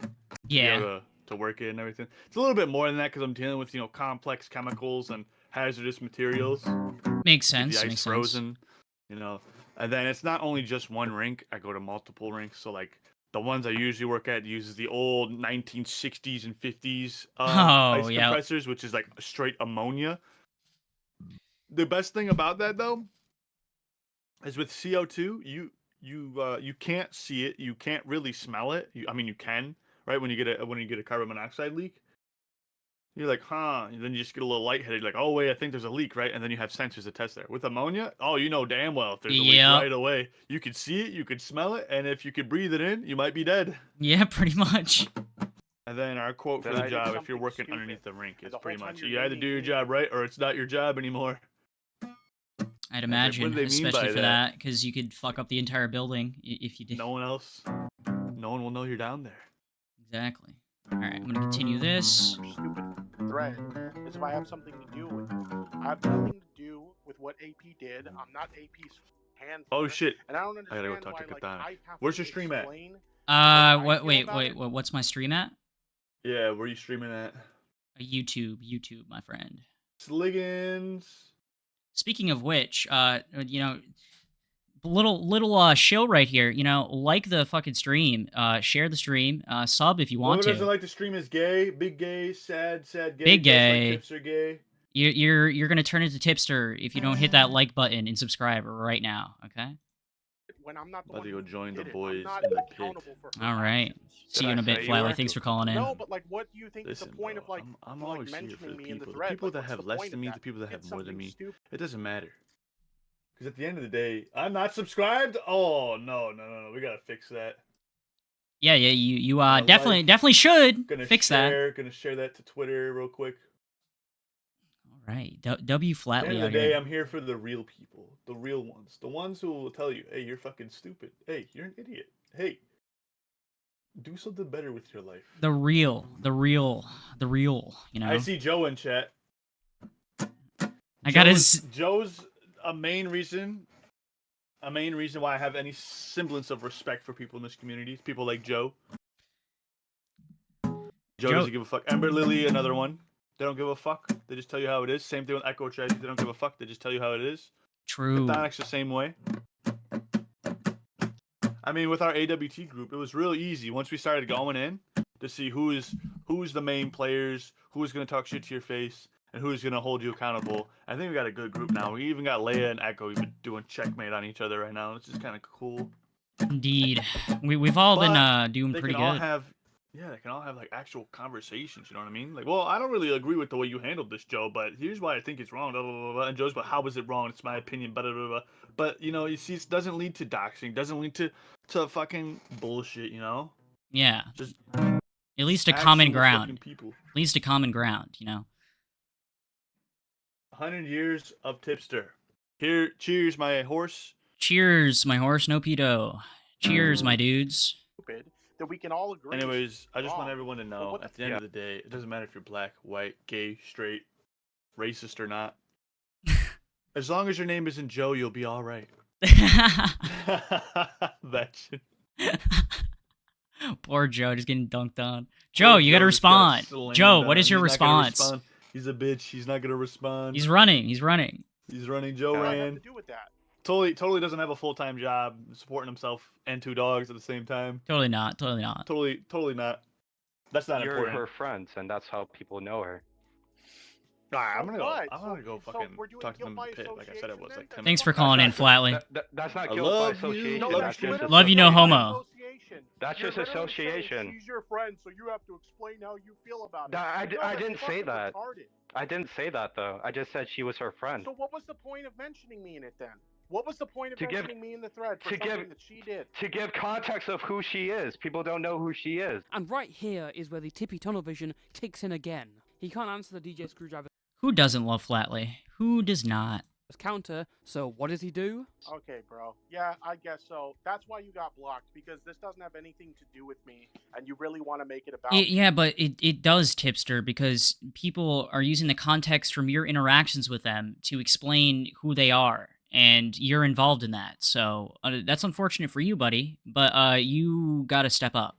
Yeah. To work it and everything. It's a little bit more than that because I'm dealing with complex chemicals and hazardous materials. Makes Keep sense. the ice Makes frozen. And then it's not only just one rink. I go to multiple rinks. So like the ones I usually work at uses the old 1960s and 50s ice compressors, which is like straight ammonia. The best thing about that though is with CO2, you can't see it, you can't really smell it. You can, right? When you get a carbon monoxide leak, you're like, huh? And then you just get a little lightheaded, like, oh wait, I think there's a leak, right? And then you have sensors to test there. With ammonia, oh, you know damn well if there's a leak right away. You could see it, you could smell it, and if you could breathe it in, you might be dead. Yeah, pretty much. And then our quote for the job, if you're working underneath the rink, is pretty much you either do your job right or it's not your job anymore. I'd imagine, what do they mean especially by for that, because you could fuck up the entire building if you did. No one will know you're down there. Exactly. All right, I'm gonna continue this. Stupid thread is if I have something to do with it. I have nothing to do with what AP did. I'm not AP's hand. Oh shit! And I don't understand I gotta go talk why, to like, Katana. I have Where's to your stream at? Wait, what's my stream at? Yeah, where are you streaming at? YouTube, my friend. Sliggins. Speaking of which, little shill right here. Like the fucking stream, share the stream, sub if you want Whoever to. doesn't like the stream is gay, big gay, sad gay. Big gay. Like tips are gay. You're gonna turn into Tipster if you don't hit that like button and subscribe right now. Okay. When I'm not the About one to go who join the did it, boys I'm not in the accountable pit. for her All right. See you in a bit, Flyly. Thanks for calling in. No, but like, what do you think Listen, is the point of like, I'm like always here for mentioning the me in the people. thread? The people Like, that what's have the less point than of me, that? the people that have It's more than something me. stupid. It doesn't matter. Because at the end of the day, I'm not subscribed. Oh no, we gotta fix that. Yeah, you definitely should Gonna fix that. Gonna share that to Twitter real quick. Right. W At the Flatley end of out the day, here. I'm here for the real people, the real ones, the ones who will tell you, "Hey, you're fucking stupid. Hey, you're an idiot. Hey, do something better with your life." The real, you know? I see Joe in chat. I got Joe's a main reason why I have any semblance of respect for people in this community. People like Joe. Joe doesn't give a fuck. Ember Lily, another one. They don't give a fuck. They just tell you how it is. Same thing with Echo Tragedy. They don't give a fuck. They just tell you how it is. True. Cathonic's the same way. I mean, with our AWT group, it was real easy once we started going in to see who's the main players, who's going to talk shit to your face, and who's going to hold you accountable. I think we got a good group now. We even got Leia and Echo even doing checkmate on each other right now. It's just kind of cool. Indeed. We've all been doing pretty good. They can all have like actual conversations. You know what I mean? Like, well, I don't really agree with the way you handled this, Joe, but here's why I think it's wrong. Blah, blah, blah, blah. And Joe's, but how was it wrong? It's my opinion. Blah, blah, blah, blah. But you know, you see, it doesn't lead to doxing. Doesn't lead to fucking bullshit. You know? Yeah. Just at least a common actual ground. fucking people. At least a common ground. You know? 100 years of tipster. Here, cheers, my horse. Cheers, my horse, no pedo. Cheers, my dudes. That we can all agree. Anyways, I just want everyone to know, at the end of the day, it doesn't matter if you're black, white, gay, straight, racist or not. As long as your name isn't Joe, you'll be all right. That shit. Poor Joe, just getting dunked on. Joe, you gotta respond. Joe, what is your response? He's a bitch. He's not gonna respond. He's running. He's running. Joe ran. Totally doesn't have a full-time job, supporting himself and 2 dogs at the same time. Totally not. Totally not. Totally not. That's not You're important. her friends, and that's how people know her. Alright, I'm gonna go fucking talk to them in the pit, like I said it was. Like 10 Thanks for minutes. calling in, Flatley. That's not I guilt by love association. you. That's just Love you, no homo. That's just association. She's your friend, so you have to explain how you feel about it. I didn't say that. I didn't say that though. I just said she was her friend. So what was the point of mentioning me in it then? What was the point of mentioning me in the thread for something that she did? To give context of who she is. People don't know who she is. And right here is where the Tippy tunnel vision kicks in again. He can't answer the DJ Screwdriver Who doesn't love Flatley? Who does not? counter, so what does he do? Okay, bro. Yeah, I guess so. That's why you got blocked, because this doesn't have anything to do with me, and you really want to make it about me. Yeah, but it does, Tipster, because people are using the context from your interactions with them to explain who they are, and you're involved in that. So that's unfortunate for you, buddy, but you gotta step up.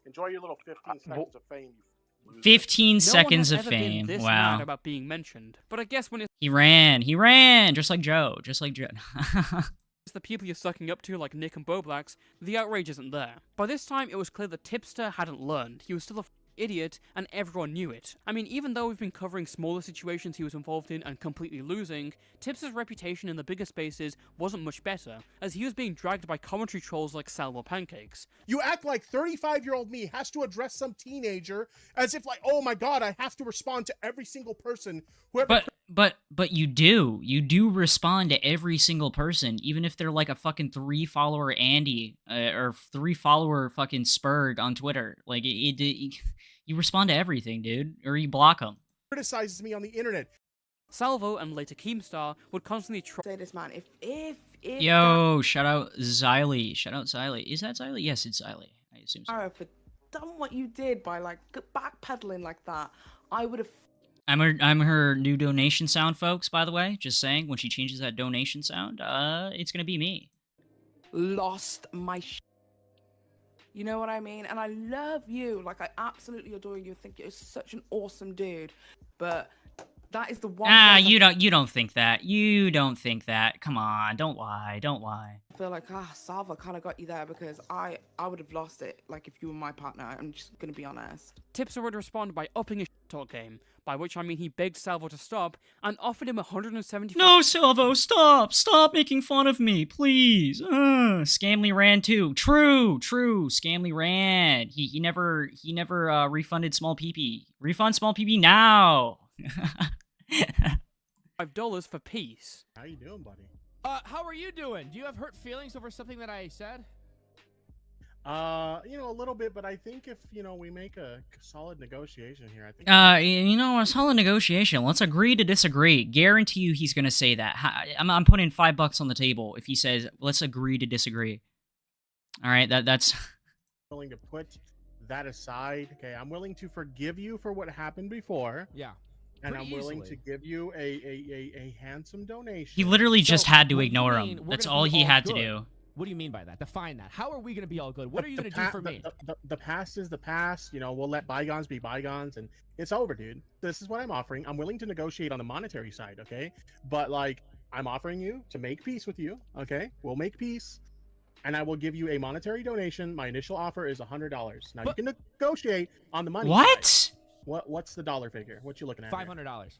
Enjoy your little 15 seconds of fame, you 15 seconds no of one has ever fame. been this Wow. mad about being mentioned. But I guess when it's He ran, just like Joe, the people you're sucking up to like Nick and Boblax, the outrage isn't there. By this time, it was clear that Tipster hadn't learned. He was still a idiot, and everyone knew it. I mean, even though we've been covering smaller situations he was involved in and completely losing, Tipster's reputation in the bigger spaces wasn't much better, as he was being dragged by commentary trolls like Salvo Pancakes. You act like 35-year-old me has to address some teenager as if like, oh my god, I have to respond to every single person who ever... But you do respond to every single person, even if they're like a fucking 3-follower Andy or 3-follower fucking Spurg on Twitter. Like you respond to everything, dude, or you block them. Criticizes me on the internet. Salvo and later Keemstar would constantly say this, man. If Yo, shout out Xylee. Shout out Xylee. Is that Xylee? Yes, it's Xylee. I assume so. If it done what you did by like backpedaling like that, I would have. I'm her new donation sound, folks, by the way. Just saying, when she changes that donation sound, it's gonna be me. Lost my You know what I mean? And I love you. Like, I absolutely adore you. I think you're such an awesome dude. But that is the one... You don't think that. You don't think that. Come on, don't lie. Don't lie. I feel like, Salva kind of got you there because I would have lost it, like, if you were my partner. I'm just gonna be honest. Tipster would respond by upping his talk game, by which I mean he begged Salvo to stop and offered him 175. No, Salvo, stop! Stop making fun of me, please. Scamly ran too. True. Scamly ran. He never refunded Small PP. Refund Small PP now. $5 for peace. How you doing, buddy? How are you doing? Do you have hurt feelings over something that I said? A little bit, but I think if we make a solid negotiation here, I think. A solid negotiation. Let's agree to disagree. Guarantee you, he's gonna say that. I'm putting $5 on the table if he says, "Let's agree to disagree." All right, that's willing to put that aside. Okay, I'm willing to forgive you for what happened before. Yeah. And I'm Pretty willing easily. to give you a handsome donation. he literally just So, had to what do you ignore mean him. we're That's gonna all be he all had to good? do. What do you mean by that? Define that. How are we going to be all good? What are you going to do for me? The past is the past. We'll let bygones be bygones, and it's over, dude. This is what I'm offering. I'm willing to negotiate on the monetary side, okay? But like, I'm offering you to make peace with you, okay? We'll make peace, and I will give you a monetary donation. My initial offer is $100. Now you can negotiate on the money. What? Side. What's the dollar figure? What you looking at? $500.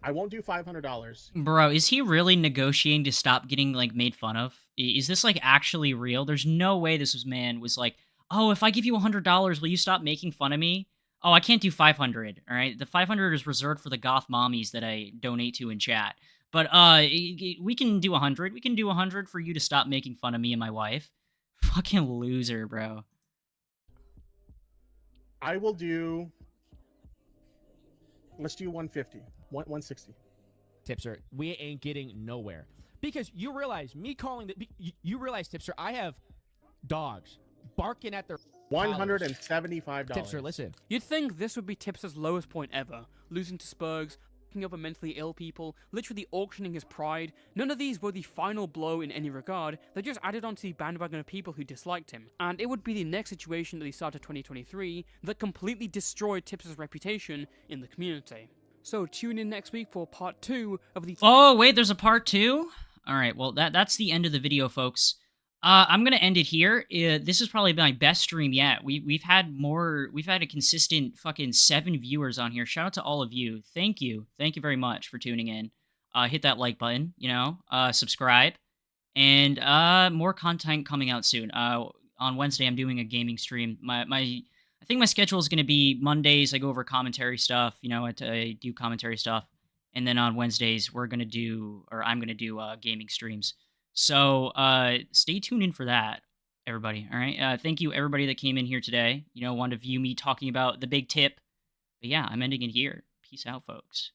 I won't do $500. Bro, is he really negotiating to stop getting like made fun of? Is this like actually real? There's no way this man was like, "Oh, if I give you $100, will you stop making fun of me?" Oh, I can't do 500. All right, the 500 is reserved for the goth mommies that I donate to in chat. But we can do 100. We can do 100 for you to stop making fun of me and my wife. Fucking loser, bro. I will do. Let's do 150. 160. Tipster, we ain't getting nowhere. Because you realize, you realize, Tipster, I have dogs barking at their $175. Tipster, listen. You'd think this would be Tipster's lowest point ever. Losing to Spurgs, picking up on mentally ill people, literally auctioning his pride. None of these were the final blow in any regard. They just added onto the bandwagon of people who disliked him. And it would be the next situation at the start of 2023 that completely destroyed Tipster's reputation in the community. So tune in next week for part 2 of the... Oh, wait, there's a part 2? All right, well, that's the end of the video, folks. I'm going to end it here. This is probably my best stream yet. We've had a consistent fucking 7 viewers on here. Shout out to all of you. Thank you. Thank you very much for tuning in. Hit that like button, subscribe. And more content coming out soon. On Wednesday, I'm doing a gaming stream. I think my schedule is going to be Mondays, I go over commentary stuff, I do commentary stuff. And then on Wednesdays, I'm going to do gaming streams. So stay tuned in for that, everybody. All right. Thank you, everybody that came in here today. Wanted to view me talking about the big tip. But yeah, I'm ending it here. Peace out, folks.